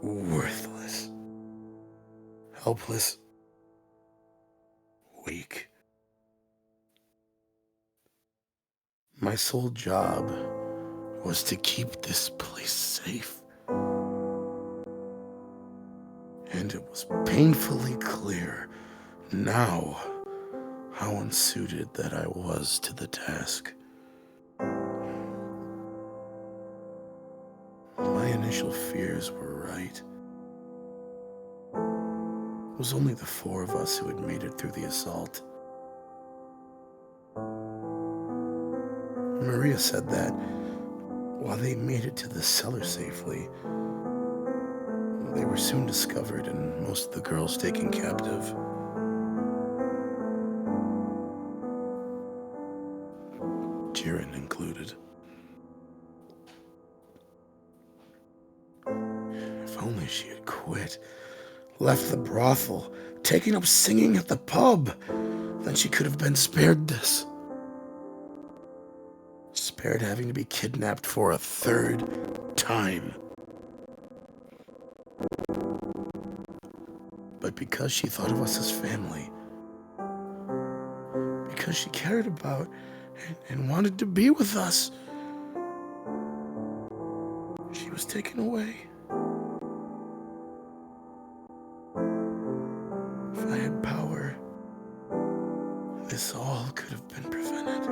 worthless, helpless, weak. My sole job was to keep this place safe. And it was painfully clear now how unsuited that I was to the task. My initial fears were right. It was only the 4 of us who had made it through the assault. Maria said that while they made it to the cellar safely, they were soon discovered and most of the girls taken captive. Ceren included. If only she had quit, left the brothel, taken up singing at the pub, then she could have been spared this. Spared having to be kidnapped for a 3rd time. But because she thought of us as family, because she cared about and wanted to be with us, she was taken away. If I had power, this all could have been prevented.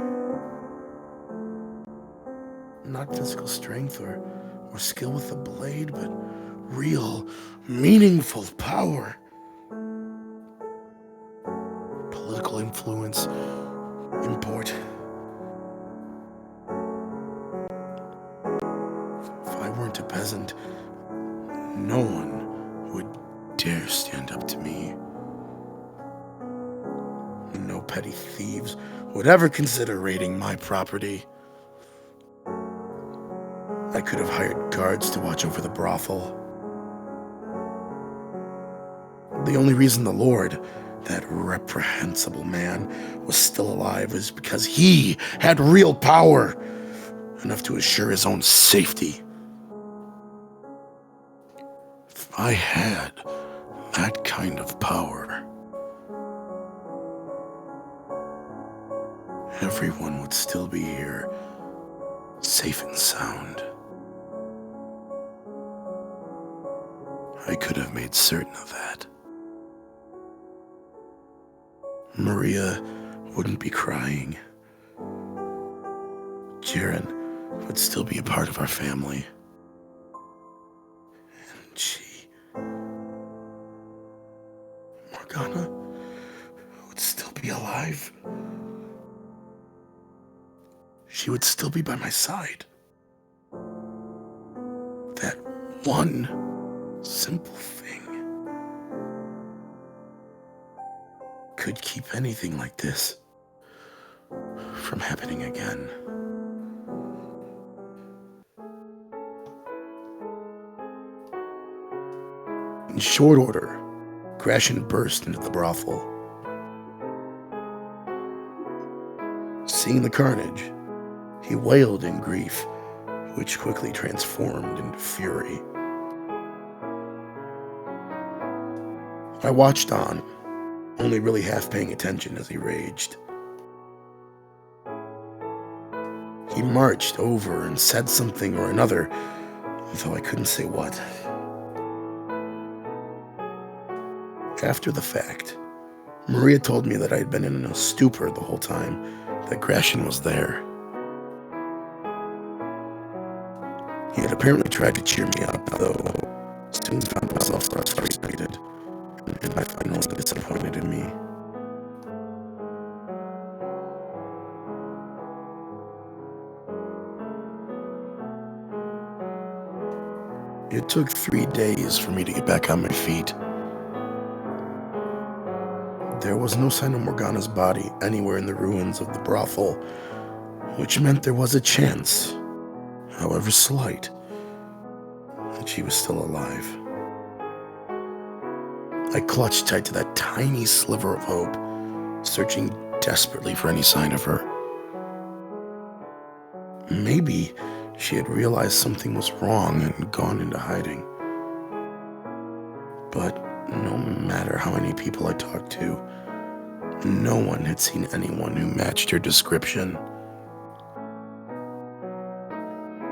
Not physical strength or skill with the blade, but real, meaningful power. Political influence, import. If I weren't a peasant, no one would dare stand up to me. No petty thieves would ever consider raiding my property. I could have hired guards to watch over the brothel. The only reason the Lord, that reprehensible man, was still alive is because he had real power, enough to assure his own safety. I had that kind of power, everyone would still be here, safe and sound. I could have made certain of that. Maria wouldn't be crying. Ceren would still be a part of our family. And she, Morgana, would still be alive. She would still be by my side. That one simple thing could keep anything like this from happening again. In short order, Gratien burst into the brothel. Seeing the carnage, he wailed in grief, which quickly transformed into fury. I watched on, only really half paying attention as he raged. He marched over and said something or another, though I couldn't say what. After the fact, Maria told me that I had been in a stupor the whole time, that Gratien was there. He had apparently tried to cheer me up, though soon found myself frustrated and I finally disappointed in me. It took 3 days for me to get back on my feet. There was no sign of Morgana's body anywhere in the ruins of the brothel, which meant there was a chance, however slight, that she was still alive. I clutched tight to that tiny sliver of hope, searching desperately for any sign of her. Maybe she had realized something was wrong and gone into hiding. But no matter how many people I talked to, no one had seen anyone who matched her description.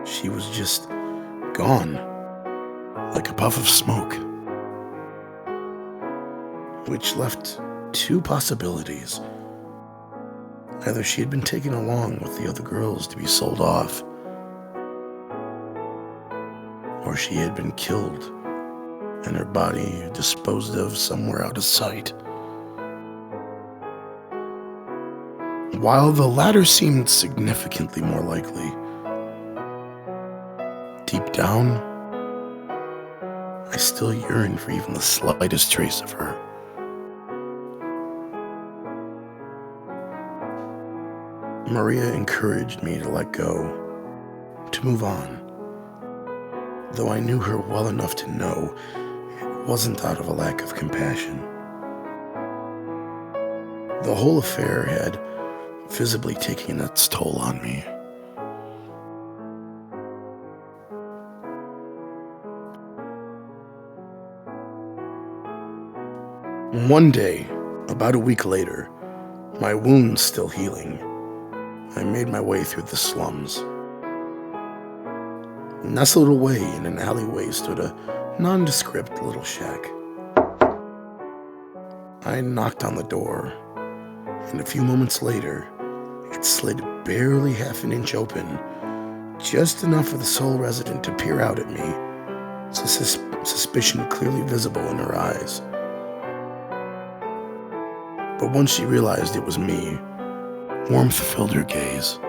She was just gone, like a puff of smoke. Which left 2 possibilities. Either she had been taken along with the other girls to be sold off, or she had been killed and her body disposed of somewhere out of sight. While the latter seemed significantly more likely, deep down, I still yearned for even the slightest trace of her. Maria encouraged me to let go, to move on, though I knew her well enough to know it wasn't out of a lack of compassion. The whole affair had visibly taken its toll on me. One day, about a week later, my wounds still healing, I made my way through the slums. Nestled away in an alleyway stood a nondescript little shack. I knocked on the door, and a few moments later, it slid barely half an inch open, just enough for the sole resident to peer out at me, suspicion clearly visible in her eyes. But once she realized it was me, warmth filled her gaze,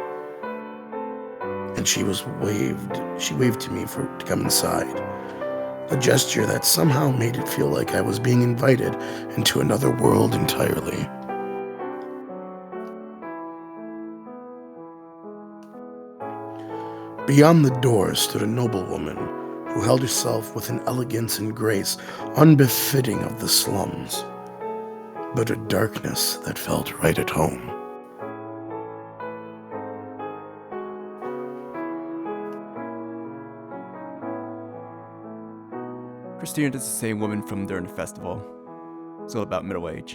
and she waved to me to come inside, a gesture that somehow made it feel like I was being invited into another world entirely. Beyond the door stood a noblewoman who held herself with an elegance and grace unbefitting of the slums, but a darkness that felt right at home.
Cristina is the same woman from during the festival. Still about middle age.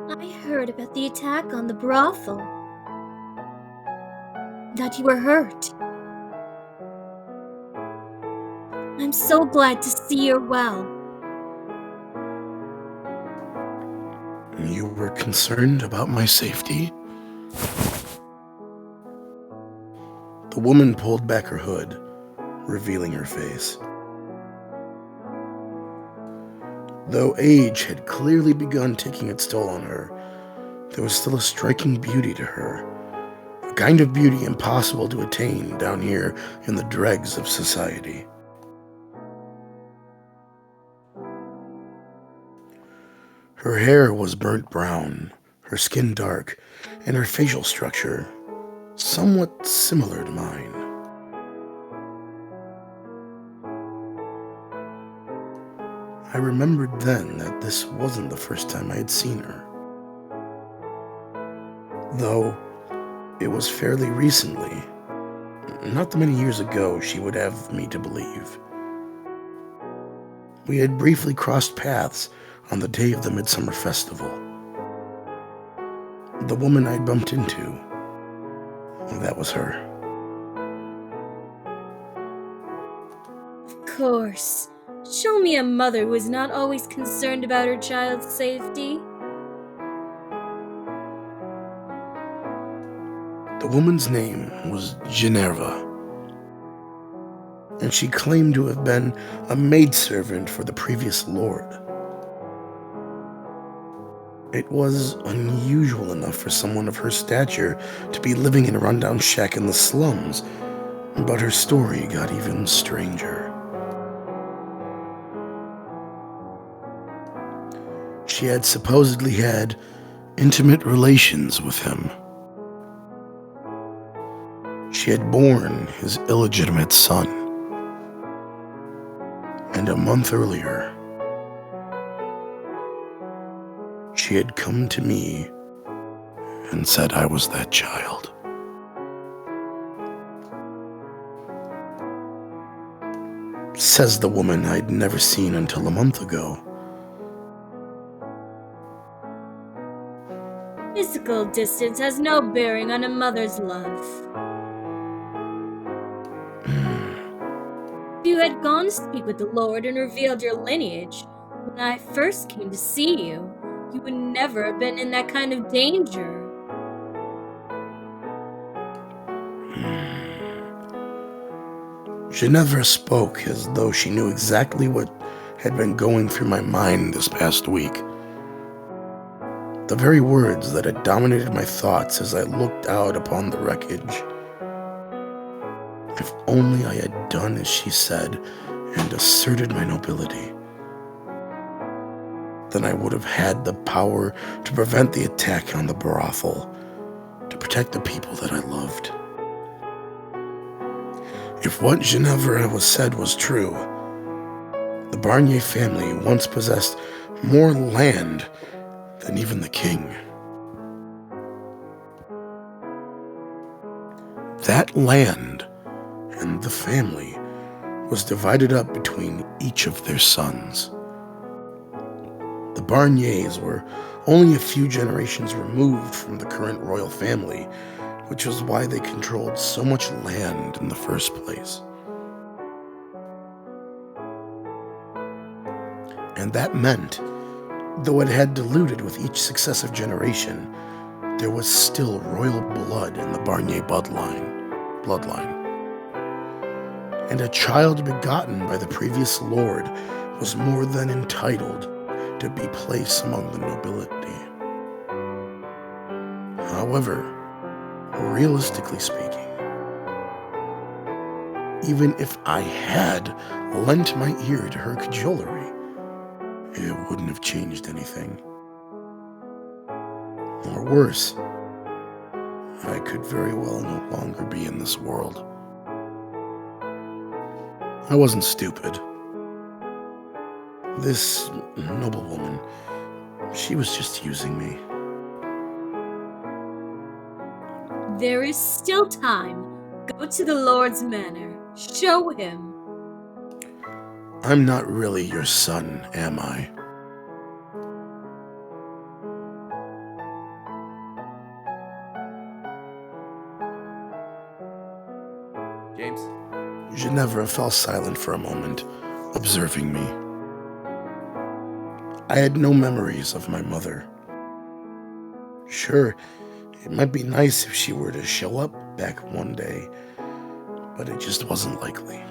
I heard about the attack on the brothel. That you were hurt. I'm so glad to see you're well.
You were concerned about my safety? The woman pulled back her hood, revealing her face. Though age had clearly begun taking its toll on her, there was still a striking beauty to her, a kind of beauty impossible to attain down here in the dregs of society. Her hair was burnt brown, her skin dark, and her facial structure somewhat similar to mine. I remembered then that this wasn't the first time I had seen her. Though it was fairly recently, not that many years ago she would have me to believe. We had briefly crossed paths on the day of the Midsummer Festival. The woman I'd bumped into, that was her.
Of course. Show me a mother who is not always concerned about her child's safety.
The woman's name was Ginevra, and she claimed to have been a maidservant for the previous lord. It was unusual enough for someone of her stature to be living in a rundown shack in the slums, but her story got even stranger. She had supposedly had intimate relations with him. She had borne his illegitimate son, and a month earlier, she had come to me and said I was that child. Says the woman I'd never seen until a month ago.
Physical distance has no bearing on a mother's love. If you had gone to speak with the Lord and revealed your lineage when I first came to see you, you would never have been in that kind of danger.
Ginevra spoke as though she knew exactly what had been going through my mind this past week. The very words that had dominated my thoughts as I looked out upon the wreckage. If only I had done as she said and asserted my nobility, then I would have had the power to prevent the attack on the brothel, to protect the people that I loved. If what Ginevra was said was true, the Barnier family once possessed more land than even the king. That land and the family was divided up between each of their sons. The Barniers were only a few generations removed from the current royal family, which was why they controlled so much land in the first place. And that meant, though it had diluted with each successive generation, there was still royal blood in the Barnier bloodline. And a child begotten by the previous lord was more than entitled to be placed among the nobility. However, realistically speaking, even if I had lent my ear to her cajolery, it wouldn't have changed anything. Or worse, I could very well no longer be in this world. I wasn't stupid. This noblewoman, she was just using me.
There is still time. Go to the Lord's manor. Show him.
I'm not really your son, am I?
James?
Ginevra fell silent for a moment, observing me. I had no memories of my mother. Sure, it might be nice if she were to show up back one day, but it just wasn't likely.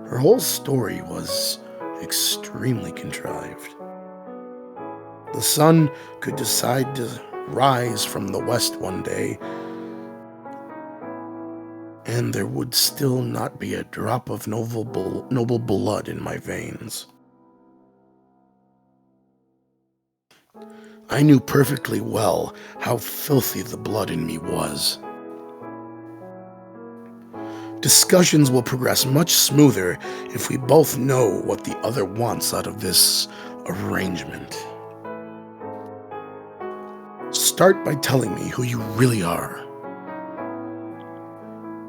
Her whole story was extremely contrived. The sun could decide to rise from the west one day, and there would still not be a drop of noble blood in my veins. I knew perfectly well how filthy the blood in me was. Discussions will progress much smoother if we both know what the other wants out of this arrangement. Start by telling me who you really are.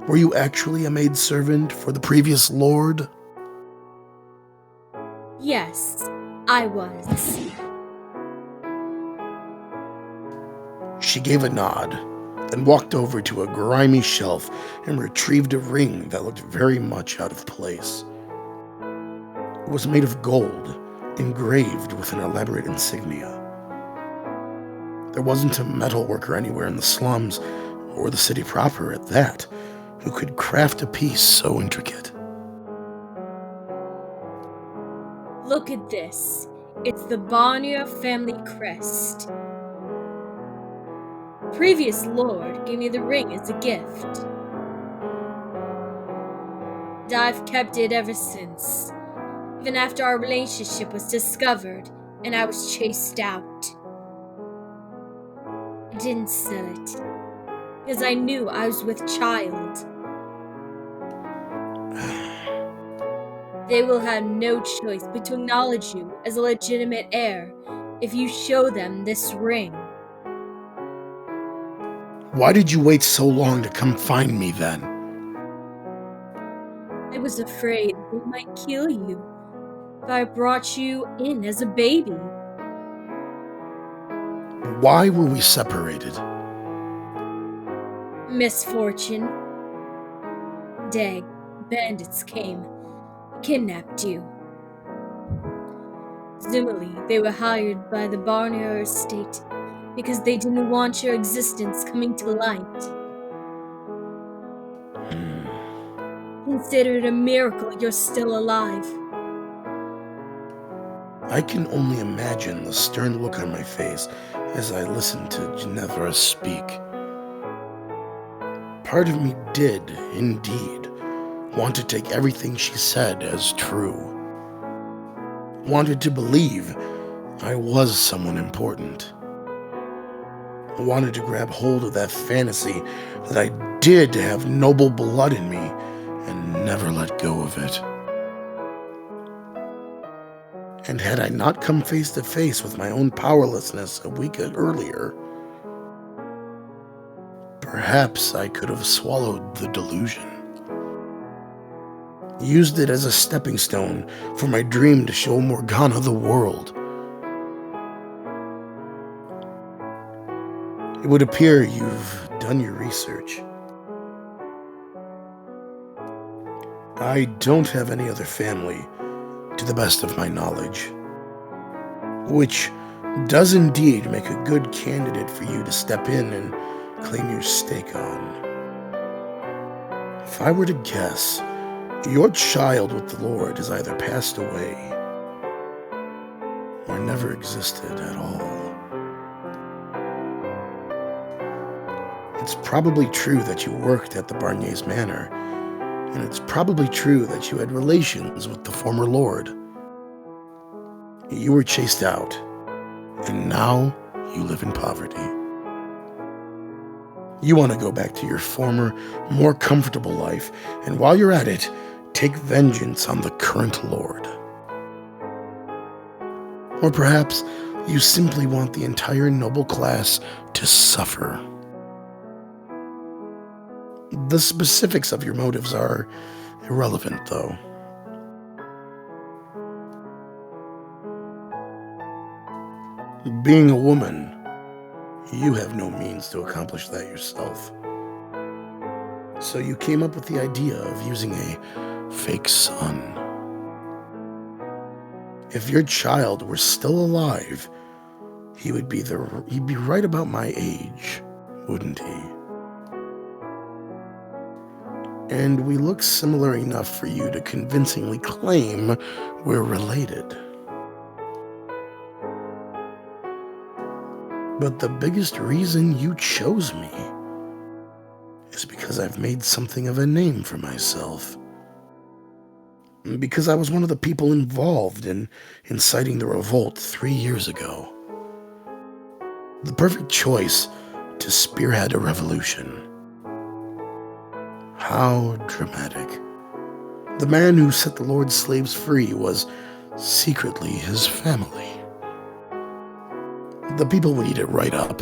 Were you actually a maidservant for the previous lord?
Yes, I was.
She gave a nod, then walked over to a grimy shelf and retrieved a ring that looked very much out of place. It was made of gold, engraved with an elaborate insignia. There wasn't a metal worker anywhere in the slums, or the city proper at that, who could craft a piece so intricate.
Look at this. It's the Barnier family crest. Previous lord gave me the ring as a gift. And I've kept it ever since, even after our relationship was discovered and I was chased out. I didn't sell it, because I knew I was with child. They will have no choice but to acknowledge you as a legitimate heir if you show them this ring.
Why did you wait so long to come find me then?
I was afraid they might kill you if I brought you in as a baby.
Why were we separated?
Misfortune. Day, bandits came, kidnapped you. Presumably, they were hired by the Barnier estate because they didn't want your existence coming to light. Consider it a miracle you're still alive.
I can only imagine the stern look on my face as I listened to Ginevra speak. Part of me did, indeed, want to take everything she said as true. Wanted to believe I was someone important. I wanted to grab hold of that fantasy that I did have noble blood in me and never let go of it. And had I not come face to face with my own powerlessness a week earlier, perhaps I could have swallowed the delusion. Used it as a stepping stone for my dream to show Morgana the world. It would appear you've done your research. I don't have any other family, to the best of my knowledge, which does indeed make a good candidate for you to step in and claim your stake on. If I were to guess, your child with the Lord has either passed away or never existed at all. It's probably true that you worked at the Barnier's manor, and it's probably true that you had relations with the former lord. You were chased out, and now you live in poverty. You want to go back to your former, more comfortable life, and while you're at it, take vengeance on the current lord. Or perhaps you simply want the entire noble class to suffer. The specifics of your motives are irrelevant, though. Being a woman, you have no means to accomplish that yourself. So you came up with the idea of using a fake son. If your child were still alive, he'd be right about my age, wouldn't he? And we look similar enough for you to convincingly claim we're related. But the biggest reason you chose me is because I've made something of a name for myself. Because I was one of the people involved in inciting the revolt 3 years ago. The perfect choice to spearhead a revolution. How dramatic. The man who set the Lord's slaves free was secretly his family. The people would eat it right up.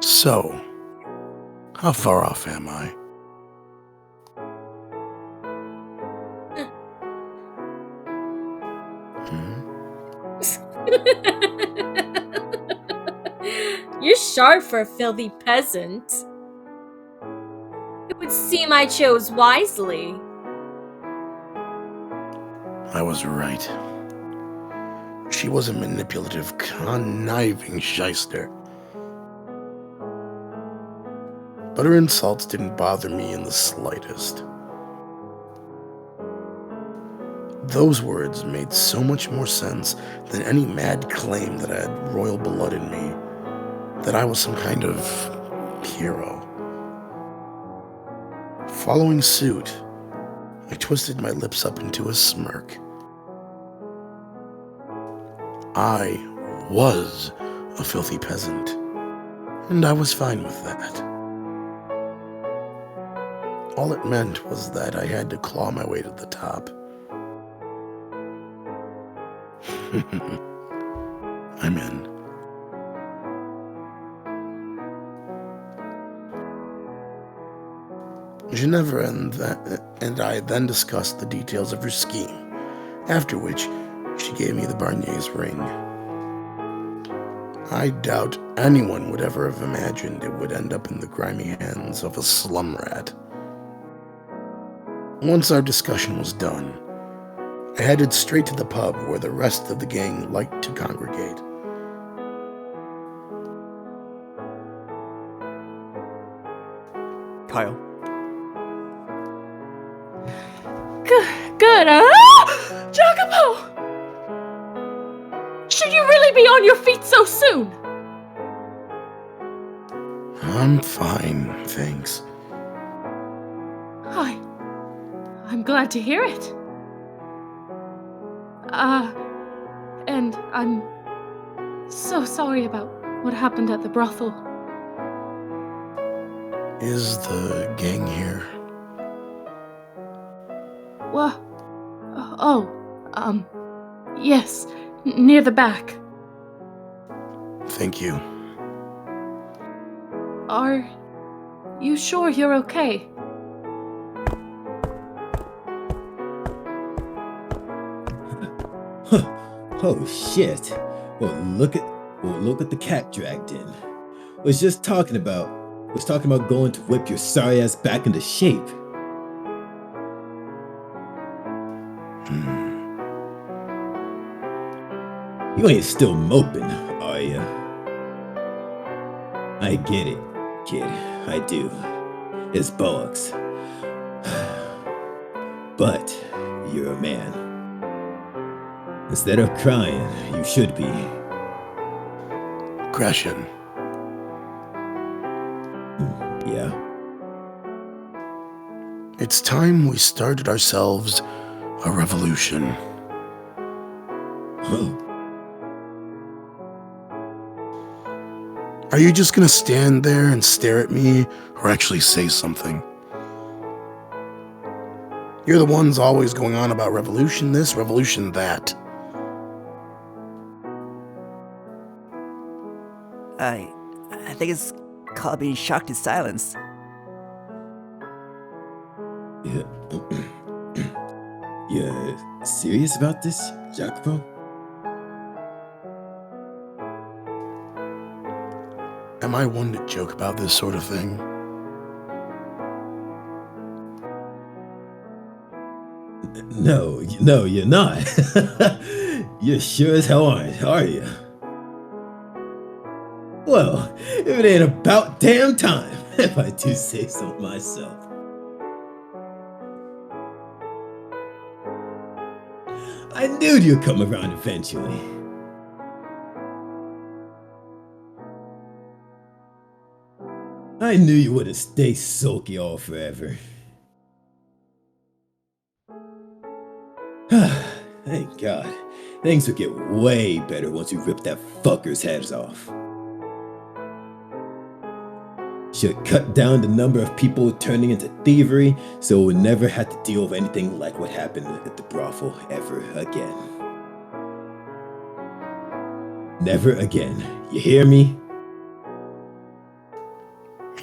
So, how far off am I?
You're sharp for a filthy peasant. It would seem I chose wisely.
I was right. She was a manipulative, conniving shyster. But her insults didn't bother me in the slightest. Those words made so much more sense than any mad claim that I had royal blood in me, that I was some kind of hero. Following suit, I twisted my lips up into a smirk. I was a filthy peasant, and I was fine with that. All it meant was that I had to claw my way to the top. I'm in. Ginevra and I then discussed the details of her scheme, after which she gave me the Barnier's ring. I doubt anyone would ever have imagined it would end up in the grimy hands of a slum rat. Once our discussion was done, I headed straight to the pub where the rest of the gang liked to congregate.
Kyle.
Good, Jacopo! Should you really be on your feet so soon?
I'm fine, thanks.
I'm glad to hear it. And I'm so sorry about what happened at the brothel.
Is the gang here?
What? Yes, near the back.
Thank you.
Are you sure you're okay?
Oh shit. Well look at the cat dragged in. Was talking about going to whip your sorry ass back into shape. You ain't still moping, are ya? I get it, kid. I do. It's bollocks. But you're a man. Instead of crying, you should be.
Gratien.
Yeah.
It's time we started ourselves a revolution.
Huh.
Are you just gonna stand there and stare at me, or actually say something? You're the ones always going on about revolution this, revolution that.
I think it's call it being shocked to silence.
Yeah. You serious about this, Jacopo?
Am I one to joke about this sort of thing?
No, you're not. You sure as hell aren't, are you? Well, if it ain't about damn time, if I do say so myself. I knew you'd come around eventually. I knew you wouldn't stay sulky all forever. Thank God. Things would get way better once you rip that fucker's heads off. Should cut down the number of people turning into thievery so we'll never have to deal with anything like what happened at the brothel ever again. Never again. You hear me?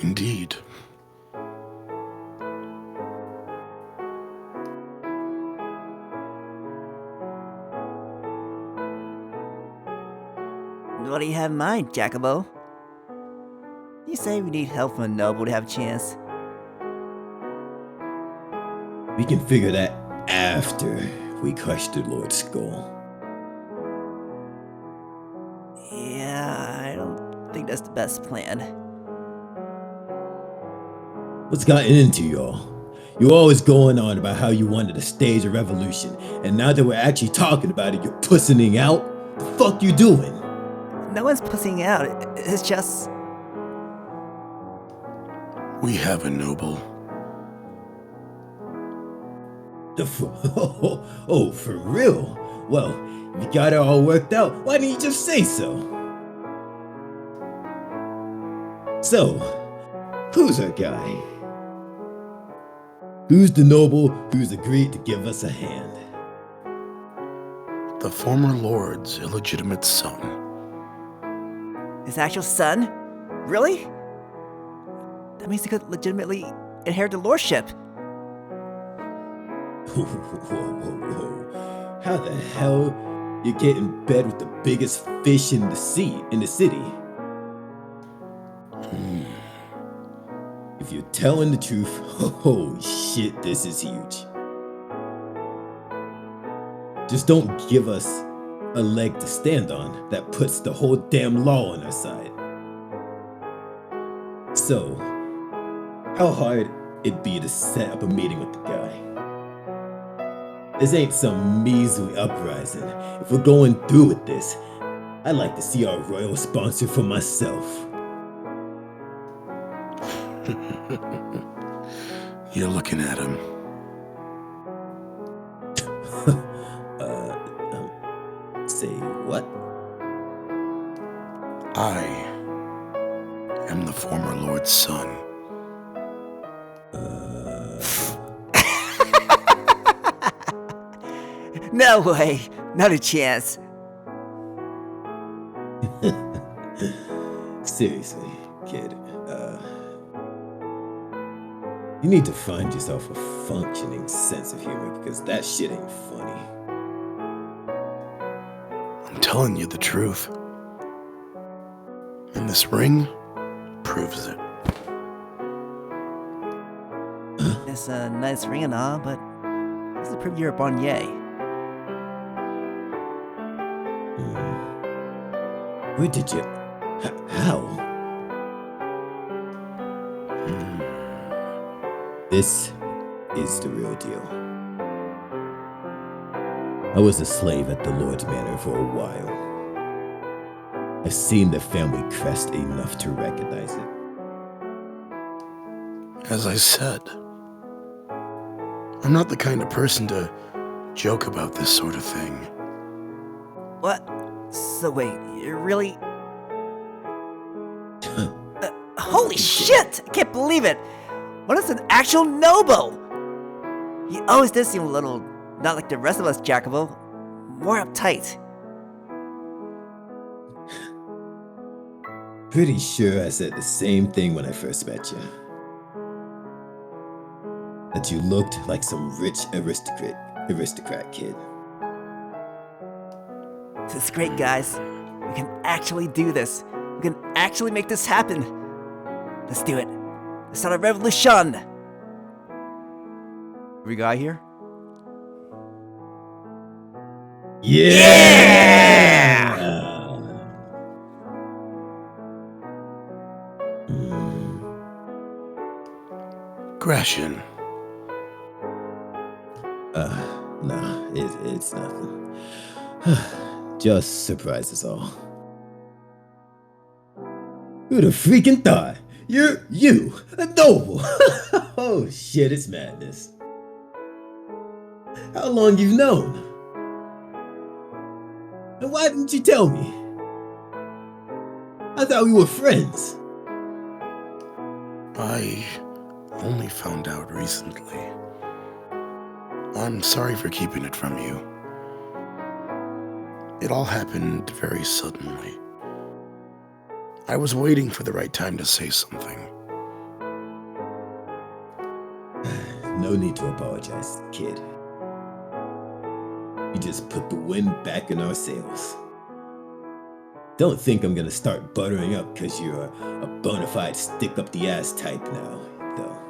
Indeed.
What do you have in mind, Jacopo? You say we need help from a noble to have a chance.
We can figure that after we crush the Lord's skull.
Yeah, I don't think that's the best plan.
What's gotten into y'all? You're always going on about how you wanted to stage a revolution, and now that we're actually talking about it, you're pussing out? The fuck you doing?
No one's pussing out. It's just...
We have a noble.
Oh, for real? Well, if you got it all worked out, why didn't you just say so? So, who's our guy? Who's the noble who's agreed to give us a hand?
The former lord's illegitimate son.
His actual son? Really? That means he could legitimately inherit the lordship.
Whoa. How the hell you get in bed with the biggest fish in the city? If you're telling the truth, oh shit, this is huge. Just don't give us a leg to stand on that puts the whole damn law on our side. So, how hard it'd be to set up a meeting with the guy? This ain't some measly uprising. If we're going through with this, I'd like to see our royal sponsor for myself.
You're looking at him.
Say what?
I am the former lord's son.
No way. Not a chance.
Seriously, kid. You need to find yourself a functioning sense of humor because that shit ain't funny.
I'm telling you the truth. And this ring proves it.
It's a nice ring and all, but it's the prove you're a Barnier.
Where did you... How? This is the real deal. I was a slave at the Lord's Manor for a while. I've seen the family crest enough to recognize it.
As I said, I'm not the kind of person to joke about this sort of thing.
What? So wait, you're really... holy shit! I can't believe it! What is an actual noble? He always did seem a little, not like the rest of us, Jacopo. More uptight.
pretty sure I said the same thing when I first met you. That you looked like some rich aristocrat kid.
This is great, guys. We can actually do this. We can actually make this happen. Let's do it. Let's start a revolution. Every guy here?
Yeah!
Gratien.
Nah, it's nothing. Just surprised us all. Who'd have freaking thought? You, a noble! Oh shit, it's madness. How long you've known? And why didn't you tell me? I thought we were friends.
I only found out recently. I'm sorry for keeping it from you. It all happened very suddenly. I was waiting for the right time to say something.
No need to apologize, kid. You just put the wind back in our sails. Don't think I'm gonna start buttering up because you're a bona fide stick-up-the-ass type now, though.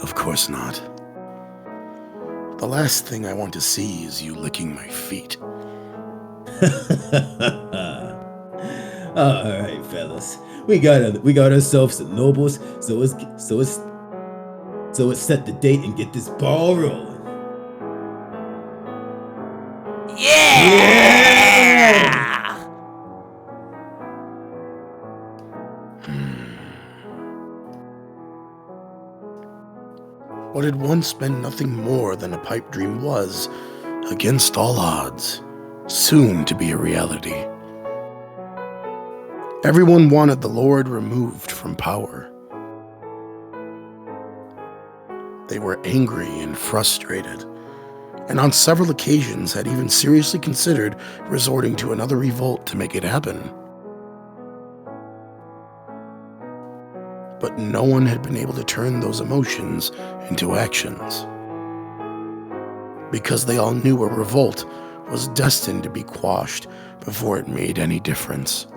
Of course not. The last thing I want to see is you licking my feet.
Alright, fellas. We got ourselves some nobles, so let's set the date and get this ball rolling.
Yeah!
What had once been nothing more than a pipe dream was, against all odds, soon to be a reality. Everyone wanted the Lord removed from power. They were angry and frustrated, and on several occasions had even seriously considered resorting to another revolt to make it happen. But no one had been able to turn those emotions into actions, because they all knew a revolt was destined to be quashed before it made any difference.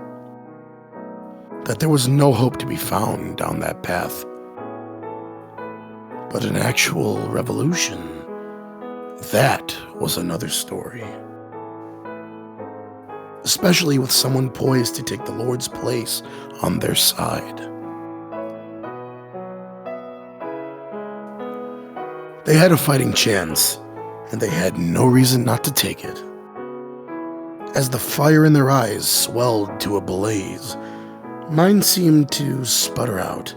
That there was no hope to be found down that path. But an actual revolution, that was another story. Especially with someone poised to take the Lord's place on their side. They had a fighting chance, and they had no reason not to take it. As the fire in their eyes swelled to a blaze, mine seemed to sputter out,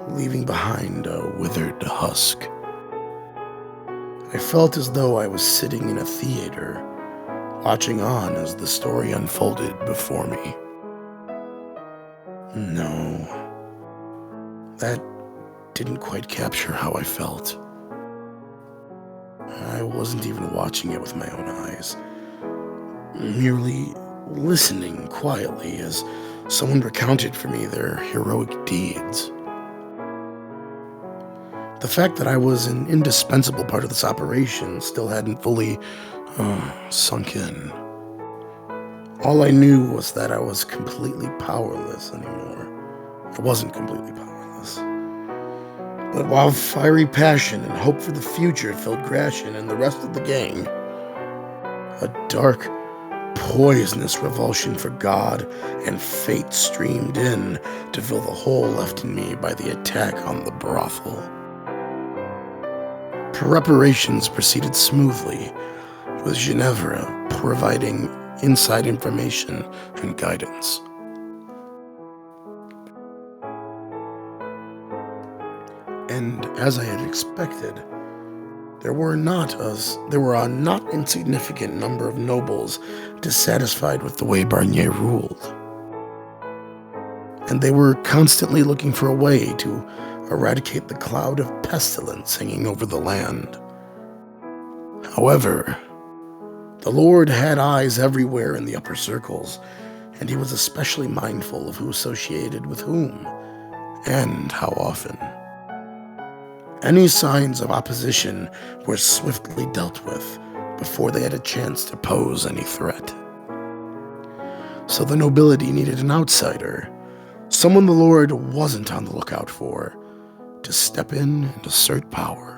leaving behind a withered husk. I felt as though I was sitting in a theater, watching on as the story unfolded before me. No, that didn't quite capture how I felt. I wasn't even watching it with my own eyes, merely listening quietly as someone recounted for me their heroic deeds. The fact that I was an indispensable part of this operation still hadn't fully sunk in. All I knew was that I was completely powerless anymore. I wasn't completely powerless. But while fiery passion and hope for the future filled Gratien and the rest of the gang, a dark, poisonous revulsion for God and fate streamed in to fill the hole left in me by the attack on the brothel. Preparations proceeded smoothly, with Ginevra providing inside information and guidance. And as I had expected, there were a not insignificant number of nobles dissatisfied with the way Barnier ruled. And they were constantly looking for a way to eradicate the cloud of pestilence hanging over the land. However, the Lord had eyes everywhere in the upper circles, and he was especially mindful of who associated with whom, and how often. Any signs of opposition were swiftly dealt with before they had a chance to pose any threat. So the nobility needed an outsider, someone the Lord wasn't on the lookout for, to step in and assert power.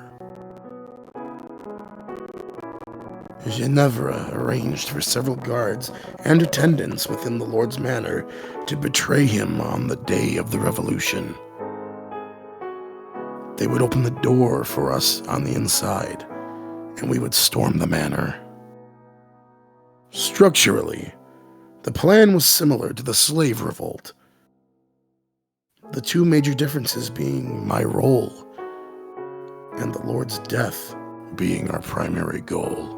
Ginevra arranged for several guards and attendants within the Lord's manor to betray him on the day of the revolution. They would open the door for us on the inside, and we would storm the manor. Structurally, the plan was similar to the slave revolt, the two major differences being my role and the Lord's death being our primary goal.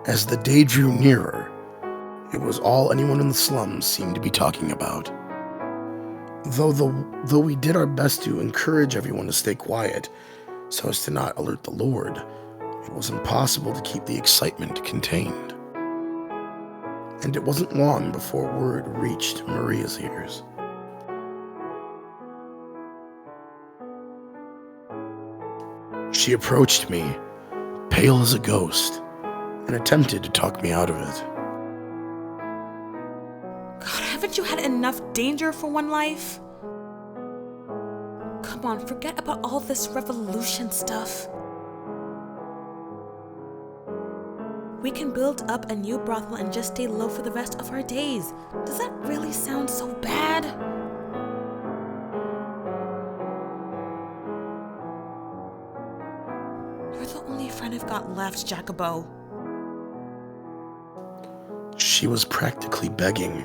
As the day drew nearer, it was all anyone in the slums seemed to be talking about. Though we did our best to encourage everyone to stay quiet so as to not alert the Lord, it was impossible to keep the excitement contained. And it wasn't long before word reached Maria's ears. She approached me, pale as a ghost, and attempted to talk me out of it.
God, haven't you had enough danger for one life? Come on, forget about all this revolution stuff. We can build up a new brothel and just stay low for the rest of our days. Does that really sound so bad? You're the only friend I've got left, Jacopo.
She was practically begging,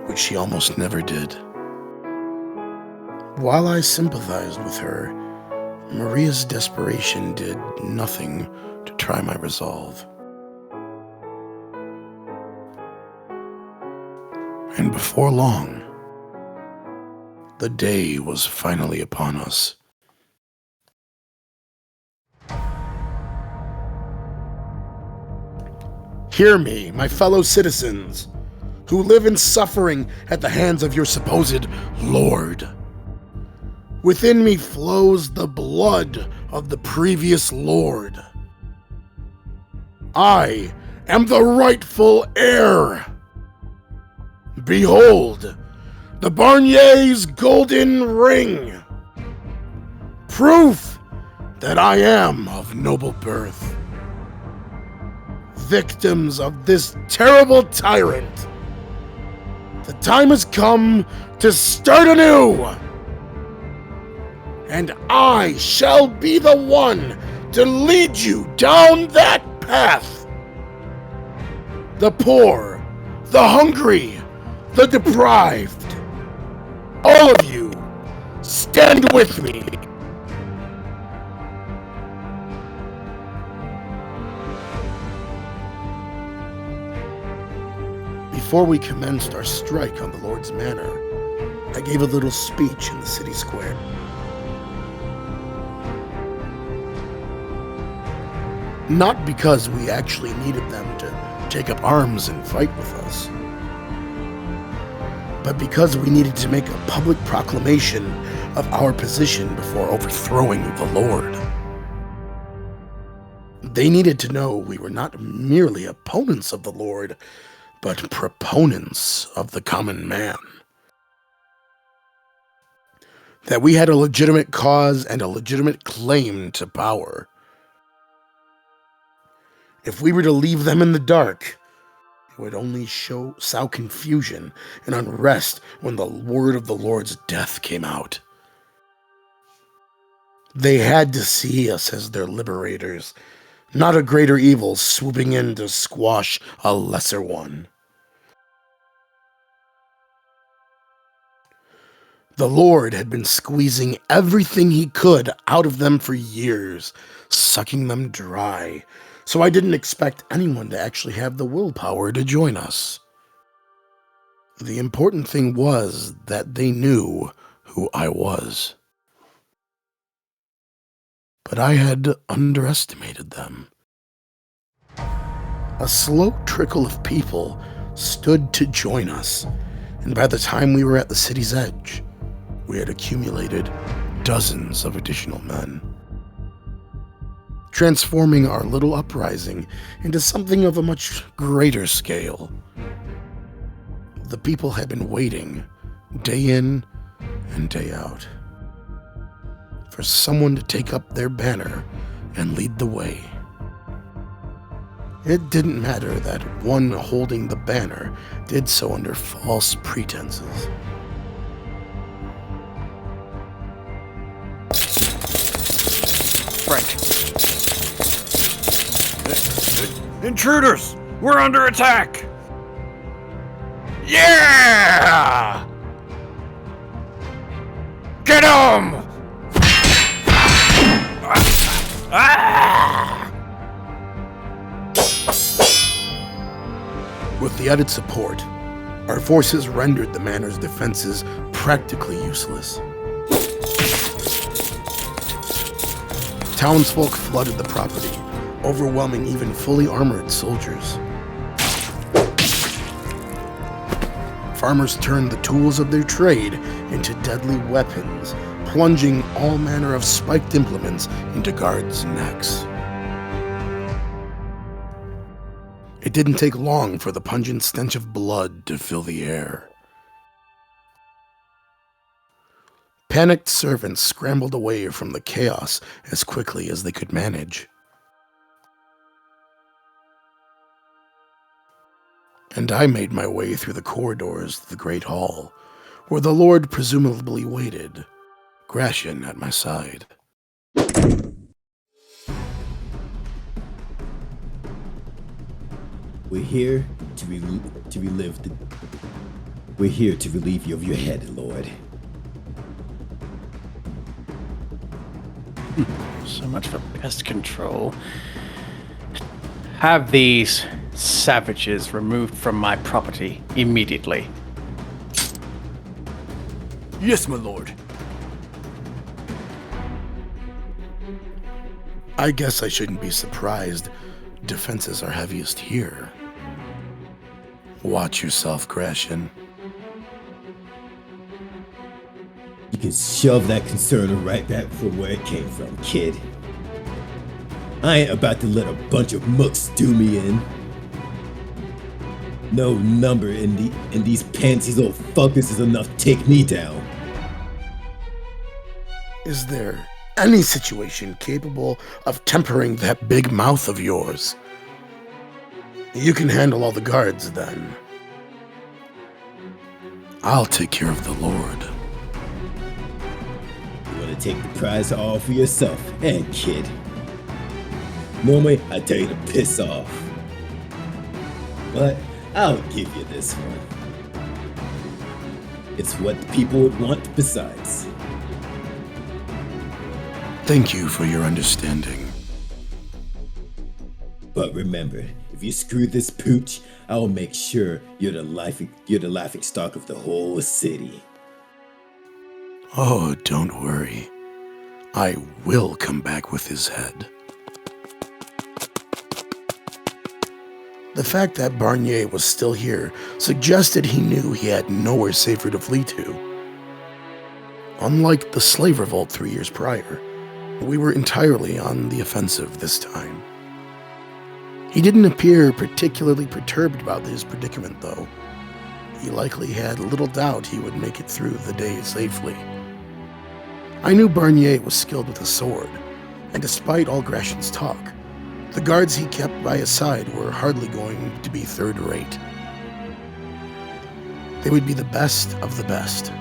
which she almost never did. While I sympathized with her, Maria's desperation did nothing to try my resolve. And before long, the day was finally upon us. Hear me, my fellow citizens, who live in suffering at the hands of your supposed Lord. Within me flows the blood of the previous Lord. I am the rightful heir. Behold, the Barnier's golden ring. Proof that I am of noble birth. Victims of this terrible tyrant, the time has come to start anew. And I shall be the one to lead you down that path. The poor, the hungry, the deprived, all of you, stand with me. Before we commenced our strike on the Lord's Manor, I gave a little speech in the city square. Not because we actually needed them to take up arms and fight with us, but because we needed to make a public proclamation of our position before overthrowing the Lord. They needed to know we were not merely opponents of the Lord, but proponents of the common man. That we had a legitimate cause and a legitimate claim to power. If we were to leave them in the dark, it would only sow confusion and unrest when the word of the Lord's death came out. They had to see us as their liberators, not a greater evil swooping in to squash a lesser one. The Lord had been squeezing everything he could out of them for years, sucking them dry, so I didn't expect anyone to actually have the willpower to join us. The important thing was that they knew who I was. but I had underestimated them. A slow trickle of people stood to join us, and by the time we were at the city's edge, we had accumulated dozens of additional men, transforming our little uprising into something of a much greater scale. The people had been waiting, day in and day out, for someone to take up their banner and lead the way. It didn't matter that one holding the banner did so under false pretenses.
Frank. Intruders! We're under attack! Yeah! Get him!
With the added support, our forces rendered the manor's defenses practically useless. Townsfolk flooded the property, overwhelming even fully armored soldiers. Farmers turned the tools of their trade into deadly weapons, plunging all manner of spiked implements into guards' necks. It didn't take long for the pungent stench of blood to fill the air. Panicked servants scrambled away from the chaos as quickly as they could manage. And I made my way through the corridors to the Great Hall, where the Lord presumably waited, Gratien at my side.
We're here to relieve you of your head, Lord.
So much for pest control. Have these savages removed from my property immediately.
Yes, my lord.
I guess I shouldn't be surprised. Defenses are heaviest here. Watch yourself, Gratien.
You can shove that concern right back from where it came from, kid. I ain't about to let a bunch of mooks do me in. No number in these pansies little fuckers is enough to take me down.
Is there any situation capable of tempering that big mouth of yours? You can handle all the guards, then. I'll take care of the Lord.
You want to take the prize all for yourself, kid. Normally, I tell you to piss off. But I'll give you this one. It's what the people would want besides.
Thank you for your understanding.
But remember, if you screw this pooch, I will make sure you're the laughing stock of the whole city.
Oh, don't worry. I will come back with his head. The fact that Barnier was still here suggested he knew he had nowhere safer to flee to. Unlike the slave revolt 3 years prior, we were entirely on the offensive this time. He didn't appear particularly perturbed about his predicament, though. He likely had little doubt he would make it through the day safely. I knew Barnier was skilled with a sword, and despite all Gratien's talk, the guards he kept by his side were hardly going to be third-rate. They would be the best of the best.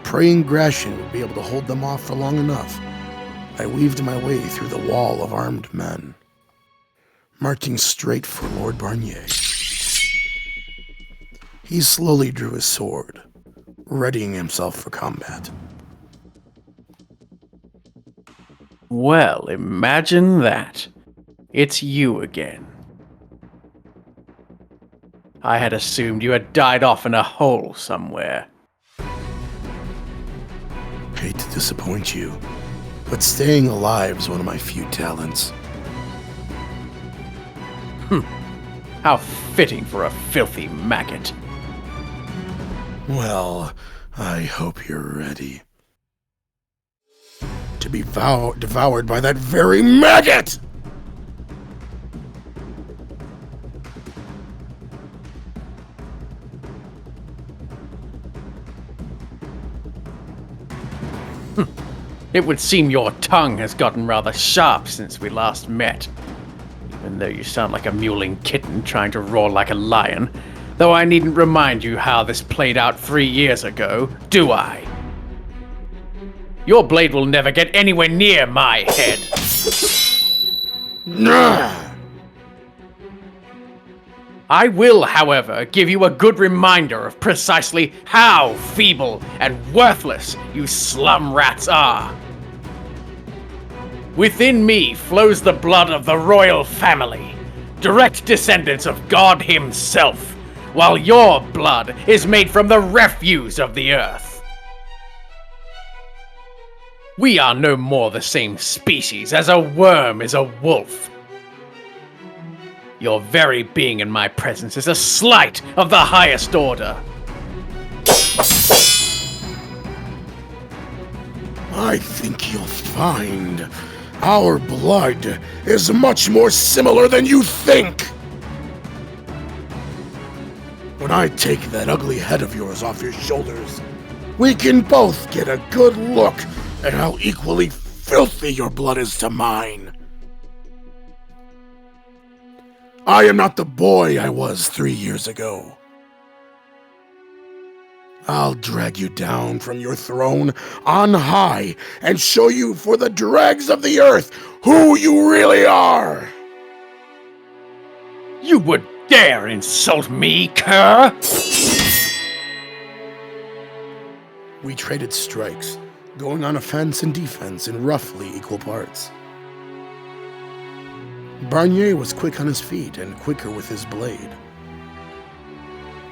Praying Gratien would be able to hold them off for long enough, I weaved my way through the wall of armed men, marching straight for Lord Barnier. He slowly drew his sword, readying himself for combat.
Well, imagine that. It's you again. I had assumed you had died off in a hole somewhere.
Hate to disappoint you, but staying alive is one of my few talents.
How fitting for a filthy maggot.
Well, I hope you're ready to be devoured by that very maggot!
It would seem your tongue has gotten rather sharp since we last met. Even though you sound like a mewling kitten trying to roar like a lion. Though I needn't remind you how this played out 3 years ago, do I? Your blade will never get anywhere near my head.
Nah!
I will, however, give you a good reminder of precisely how feeble and worthless you slum rats are. Within me flows the blood of the royal family, direct descendants of God himself, while your blood is made from the refuse of the earth. We are no more the same species as a worm is a wolf. Your very being in my presence is a slight of the highest order.
I think you'll find our blood is much more similar than you think. When I take that ugly head of yours off your shoulders, we can both get a good look at how equally filthy your blood is to mine. I am not the boy I was 3 years ago. I'll drag you down from your throne on high and show you for the dregs of the earth who you really are.
You would dare insult me, cur?
We traded strikes, going on offense and defense in roughly equal parts. Barnier was quick on his feet and quicker with his blade.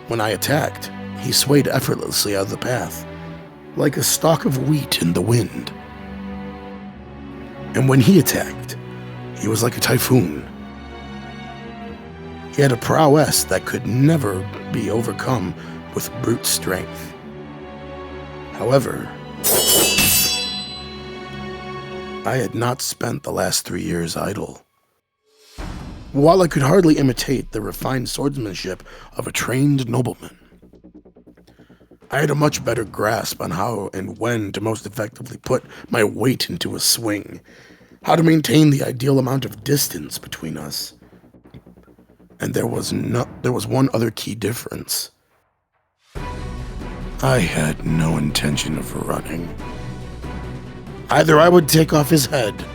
When I attacked, he swayed effortlessly out of the path, like a stalk of wheat in the wind. And when he attacked, he was like a typhoon. He had a prowess that could never be overcome with brute strength. However, I had not spent the last 3 years idle. While I could hardly imitate the refined swordsmanship of a trained nobleman, I had a much better grasp on how and when to most effectively put my weight into a swing, how to maintain the ideal amount of distance between us. And there was one other key difference. I had no intention of running. Either I would take off his head,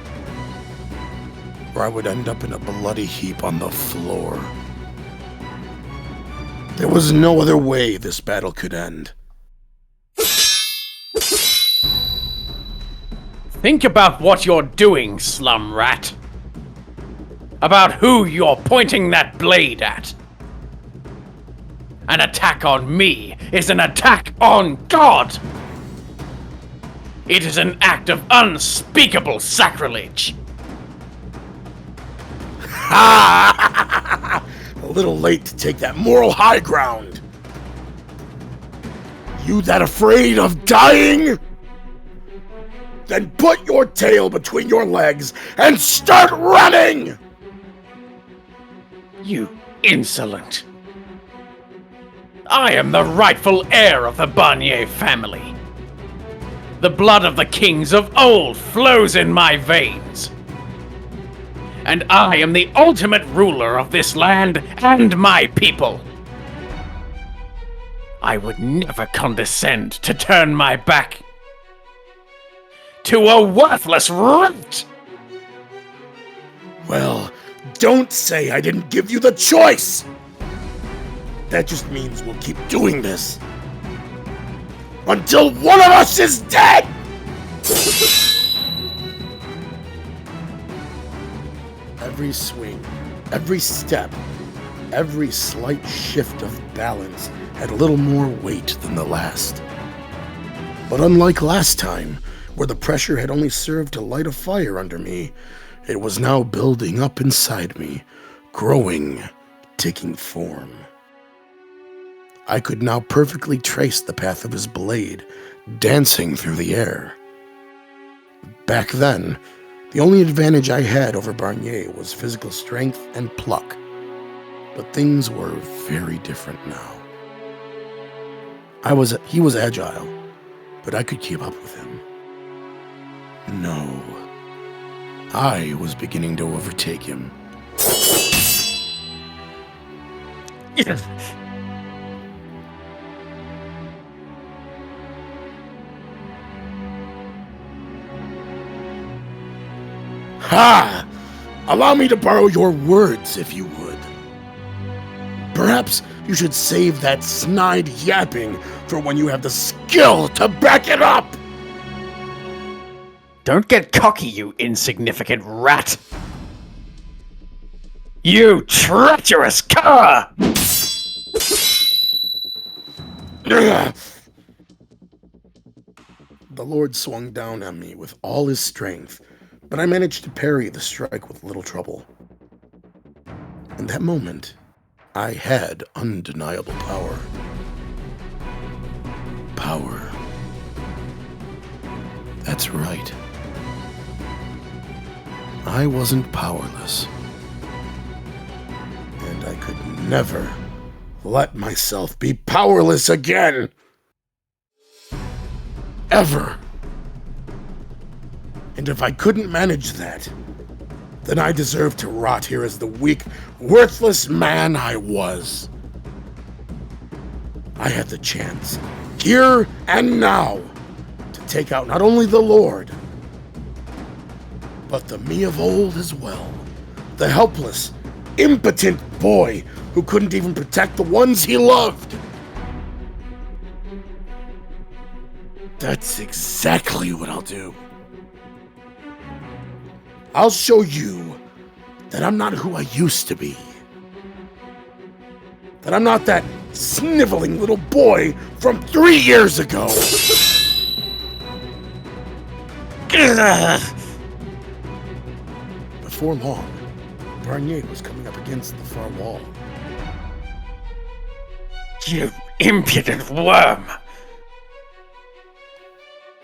or I would end up in a bloody heap on the floor. There was no other way this battle could end.
Think about what you're doing, slum rat. About who you're pointing that blade at. An attack on me is an attack on God! It is an act of unspeakable sacrilege!
A little late to take that moral high ground. You that afraid of dying? Then put your tail between your legs and start running!
You insolent! I am the rightful heir of the Barnier family. The blood of the kings of old flows in my veins. And I am the ultimate ruler of this land and my people. I would never condescend to turn my back to a worthless rat!
Well, don't say I didn't give you the choice! That just means we'll keep doing this until one of us is dead! Every swing, every step, every slight shift of balance had a little more weight than the last. But unlike last time, Where the pressure had only served to light a fire under me, it was now building up inside me, growing, taking form. I could now perfectly trace the path of his blade, dancing through the air. Back then, the only advantage I had over Barnier was physical strength and pluck. But things were very different now. He was agile, but I could keep up with him. No. I was beginning to overtake him. Ha! Allow me to borrow your words, if you would. Perhaps you should save that snide yapping for when you have the skill to back it up!
Don't get cocky, you insignificant rat! You treacherous cur!
The Lord swung down on me with all his strength, but I managed to parry the strike with little trouble. In that moment, I had undeniable power. Power. That's right. I wasn't powerless. And I could never let myself be powerless again. Ever. And if I couldn't manage that, then I deserved to rot here as the weak, worthless man I was. I had the chance, here and now, to take out not only the Lord, but the me of old as well. The helpless, impotent boy who couldn't even protect the ones he loved. That's exactly what I'll do. I'll show you that I'm not who I used to be. That I'm not that sniveling little boy from 3 years ago. Before long, Barnier was coming up against the far wall.
You impudent worm!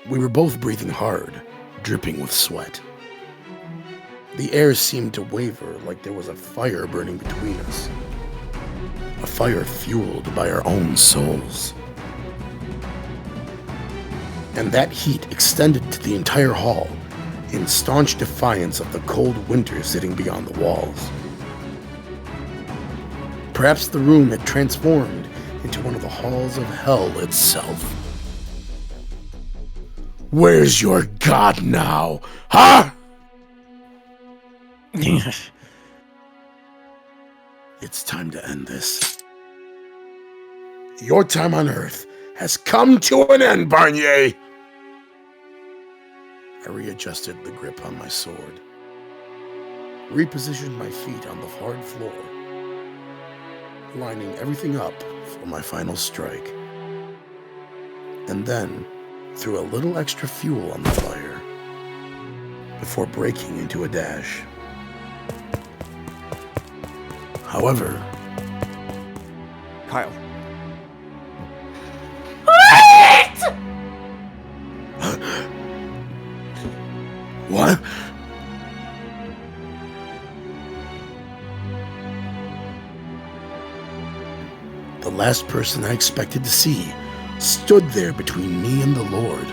We were both breathing hard, dripping with sweat. The air seemed to waver like there was a fire burning between us. A fire fueled by our own souls. And that heat extended to the entire hall, in staunch defiance of the cold winter sitting beyond the walls. Perhaps the room had transformed into one of the halls of hell itself. Where's your god now, huh? It's time to end this. Your time on Earth has come to an end, Barnier! I readjusted the grip on my sword, repositioned my feet on the hard floor, lining everything up for my final strike, and then threw a little extra fuel on the fire before breaking into a dash. However,
Kyle.
What? The last person I expected to see stood there between me and the Lord,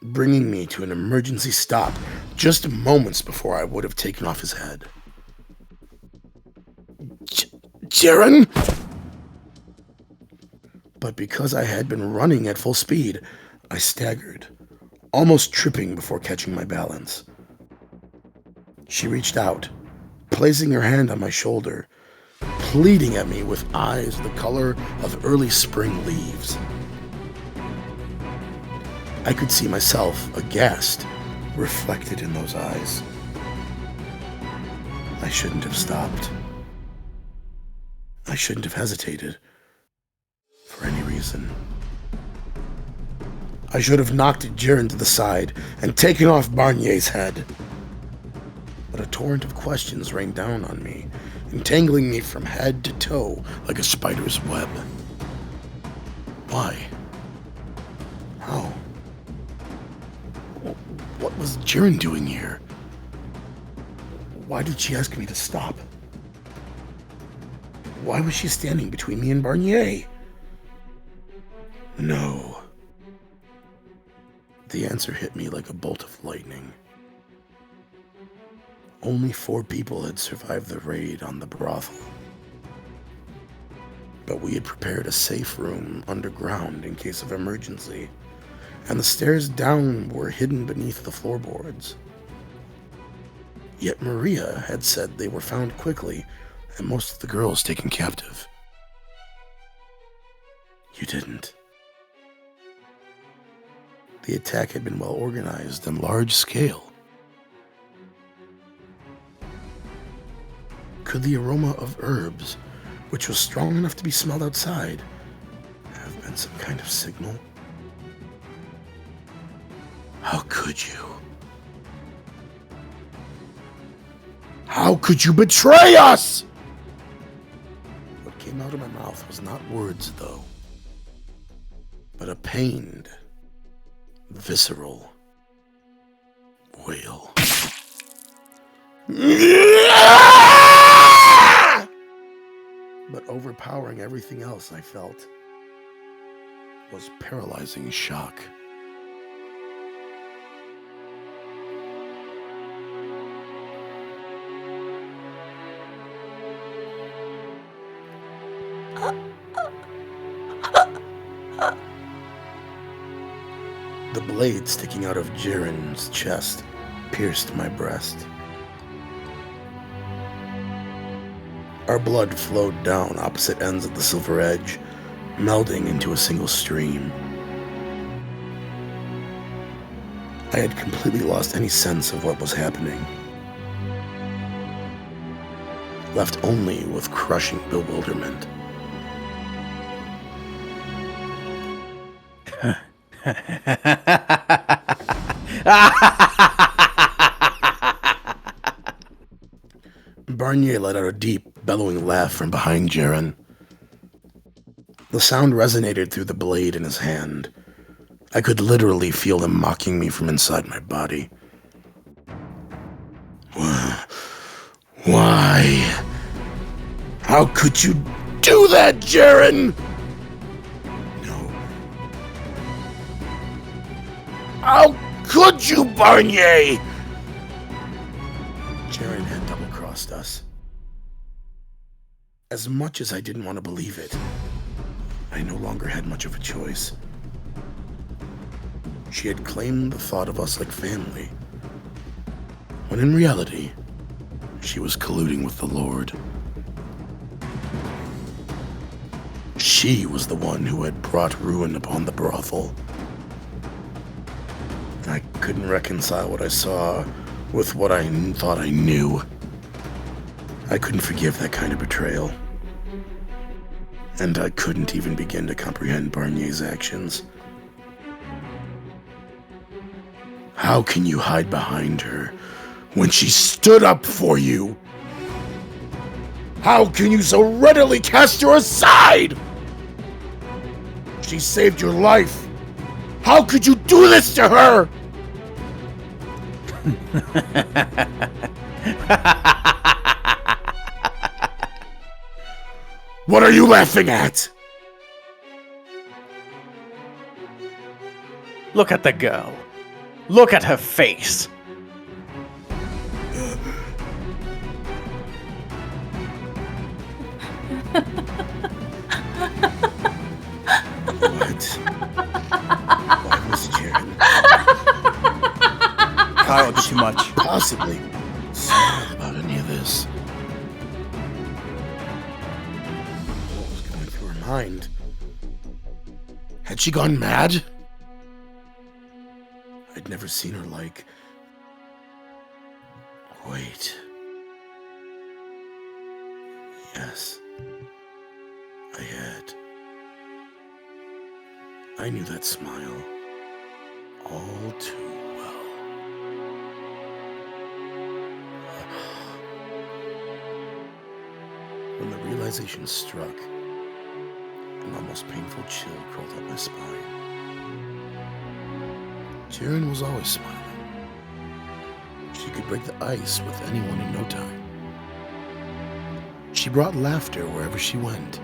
bringing me to an emergency stop just moments before I would have taken off his head. Ceren? But because I had been running at full speed, I staggered, almost tripping before catching my balance. She reached out, placing her hand on my shoulder, pleading at me with eyes the color of early spring leaves. I could see myself, aghast, reflected in those eyes. I shouldn't have stopped. I shouldn't have hesitated for any reason. I should have knocked Ceren to the side and taken off Barnier's head. But a torrent of questions rained down on me, entangling me from head to toe like a spider's web. Why? How? What was Ceren doing here? Why did she ask me to stop? Why was she standing between me and Barnier? No. The answer hit me like a bolt of lightning. Only 4 people had survived the raid on the brothel. But we had prepared a safe room underground in case of emergency, and the stairs down were hidden beneath the floorboards. Yet Maria had said they were found quickly, and most of the girls taken captive. You didn't. The attack had been well organized and large scale. Could the aroma of herbs, which was strong enough to be smelled outside, have been some kind of signal? How could you? How could you betray us? What came out of my mouth was not words, though, but a pained, visceral wail. But overpowering everything else I felt was paralyzing shock. The blade sticking out of Ceren's chest pierced my breast. Our blood flowed down opposite ends of the silver edge, melding into a single stream. I had completely lost any sense of what was happening, left only with crushing bewilderment. Barnier let out a deep, bellowing laugh from behind Ceren. The sound resonated through the blade in his hand. I could literally feel him mocking me from inside my body. Why? How could you do that, Ceren? No. How could you, Barnier? Ceren had double-crossed us. As much as I didn't want to believe it, I no longer had much of a choice. She had claimed the thought of us like family, when in reality, she was colluding with the Lord. She was the one who had brought ruin upon the brothel. I couldn't reconcile what I saw with what I thought I knew. I couldn't forgive that kind of betrayal. And I couldn't even begin to comprehend Barnier's actions. How can you hide behind her when she stood up for you? How can you so readily cast her aside? She saved your life. How could you do this to her? What are you laughing at?
Look at the girl. Look at her face.
What? Why was Ceren
Kyle did too much.
possibly sad about any of this? What was going through her mind? Had she gone mad? I'd never seen her like... Wait. Yes. I had. I knew that smile. all too well. When the realization struck, an almost painful chill crawled up my spine. Ceren was always smiling. She could break the ice with anyone in no time. She brought laughter wherever she went.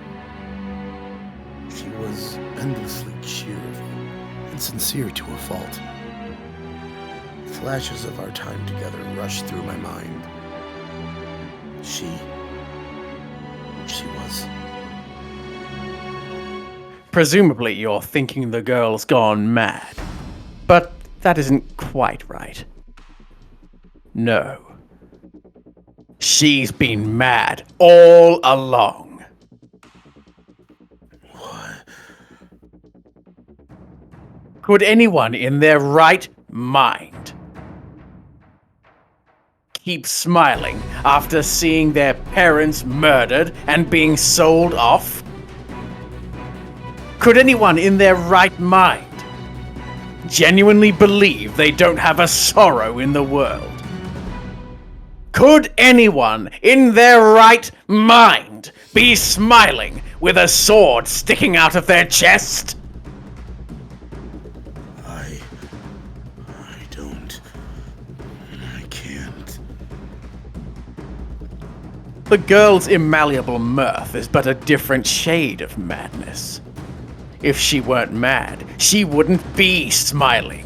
She was endlessly cheerful and sincere to a fault. Flashes of our time together rushed through my mind. She was.
Presumably you're thinking the girl's gone mad. But that isn't quite right. No. She's been mad all along.
What?
Could anyone in their right mind keep smiling after seeing their parents murdered and being sold off? Could anyone in their right mind genuinely believe they don't have a sorrow in the world? Could anyone in their right mind be smiling with a sword sticking out of their chest?
I can't.
The girl's immalleable mirth is but a different shade of madness. If she weren't mad, she wouldn't be smiling.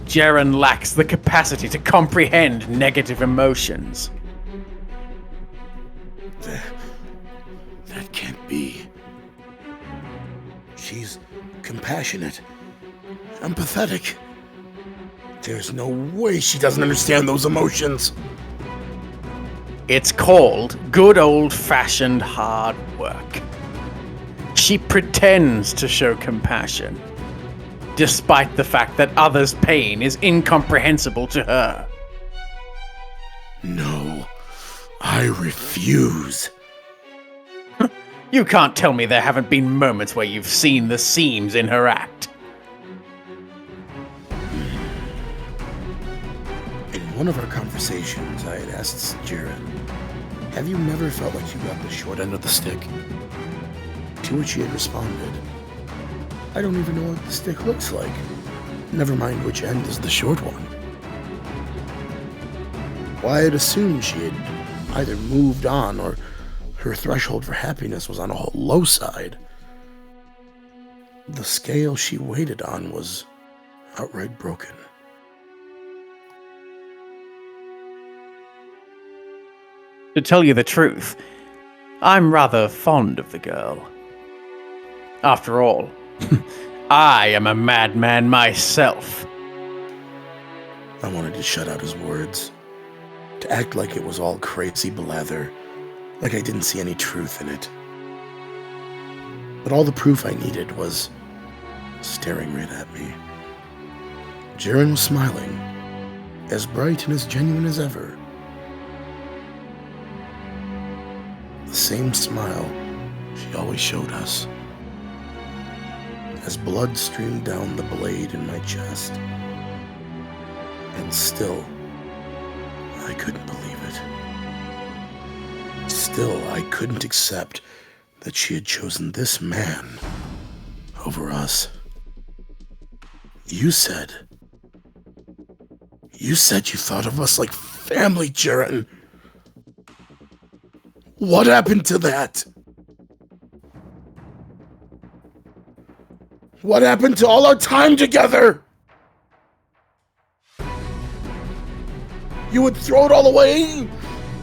Ceren lacks the capacity to comprehend negative emotions.
That can't be. She's compassionate, empathetic. There's no way she doesn't understand those emotions.
It's called good old-fashioned hard work. She pretends to show compassion, despite the fact that others' pain is incomprehensible to her.
No, I refuse.
You can't tell me there haven't been moments where you've seen the seams in her act.
In one of our conversations, I had asked Ceren, have you never felt like you got the short end of the stick? To which she had responded, I don't even know what the stick looks like. Never mind which end is the short one. Well, I had assumed she had either moved on or her threshold for happiness was on a whole low side. The scale she waited on was outright broken.
To tell you the truth, I'm rather fond of the girl. After all, I am a madman myself.
I wanted to shut out his words, to act like it was all crazy blather, like I didn't see any truth in it. But all the proof I needed was staring right at me. Ceren was smiling, as bright and as genuine as ever. The same smile she always showed us. As blood streamed down the blade in my chest. And still, I couldn't believe it. Still, I couldn't accept that she had chosen this man over us. You said you thought of us like family, Ceren. What happened to that? What happened to all our time together? You would throw it all away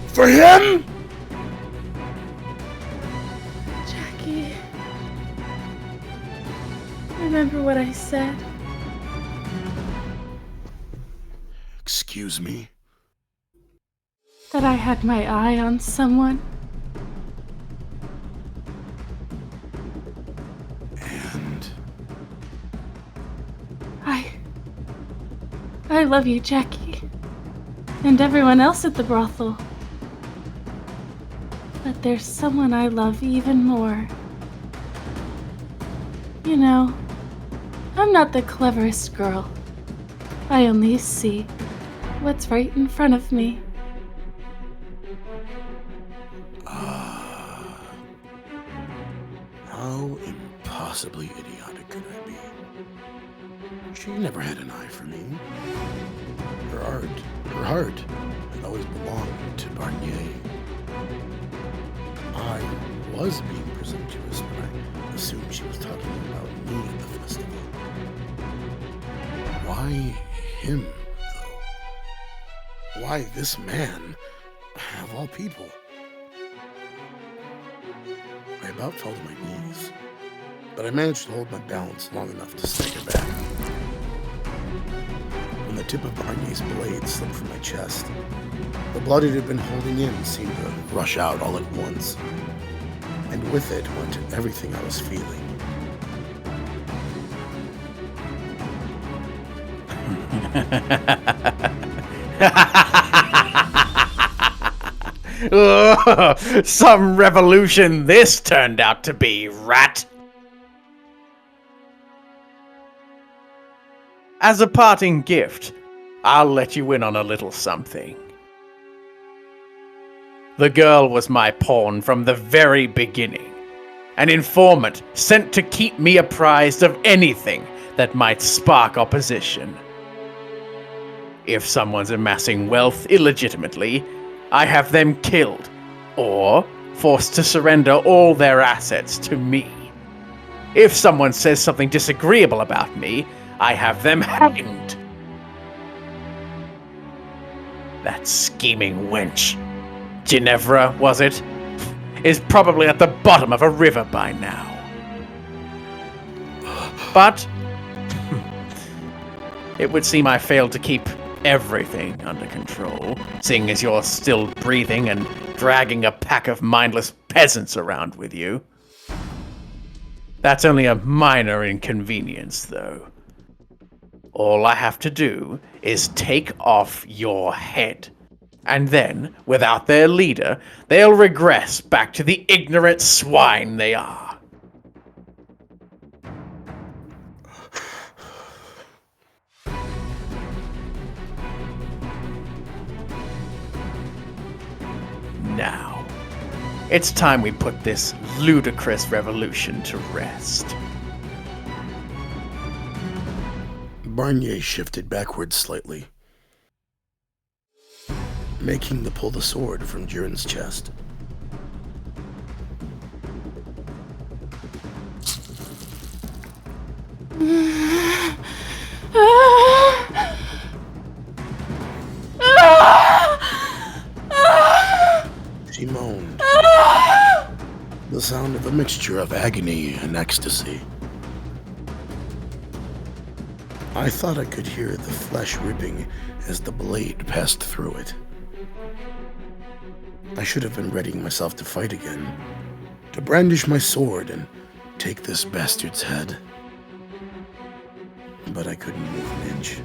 for him?
Jackie, remember what I said?
Excuse me?
That I had my eye on someone?
And
I love you, Jackie. And everyone else at the brothel. But there's someone I love even more. You know, I'm not the cleverest girl. I only see what's right in front of me.
How impossibly idiotic could I be? She never had an eye for me. Her heart had always belonged to Barnier. I was being presumptuous when I assumed she was talking about me at the festival. Why him, though? Why this man, of all people? I about fell to my knees, but I managed to hold my balance long enough to stagger back. When the tip of Barnier's blade slipped from my chest, the blood it had been holding in seemed to rush out all at once, and with it went everything I was feeling.
Some revolution this turned out to be, rat! As a parting gift, I'll let you in on a little something. The girl was my pawn from the very beginning. An informant sent to keep me apprised of anything that might spark opposition. If someone's amassing wealth illegitimately, I have them killed, or forced to surrender all their assets to me. If someone says something disagreeable about me, I have them hanged. That scheming wench, Ginevra, was it? Is probably at the bottom of a river by now. But it would seem I failed to keep everything under control, seeing as you're still breathing and dragging a pack of mindless peasants around with you. That's only a minor inconvenience, though. All I have to do is take off your head. And then, without their leader, they'll regress back to the ignorant swine they are. Now, it's time we put this ludicrous revolution to rest.
Barnier shifted backwards slightly, making to pull the sword from Ceren's chest. She moaned, the sound of a mixture of agony and ecstasy. I thought I could hear the flesh ripping as the blade passed through it. I should have been readying myself to fight again, to brandish my sword and take this bastard's head. But I couldn't move an inch.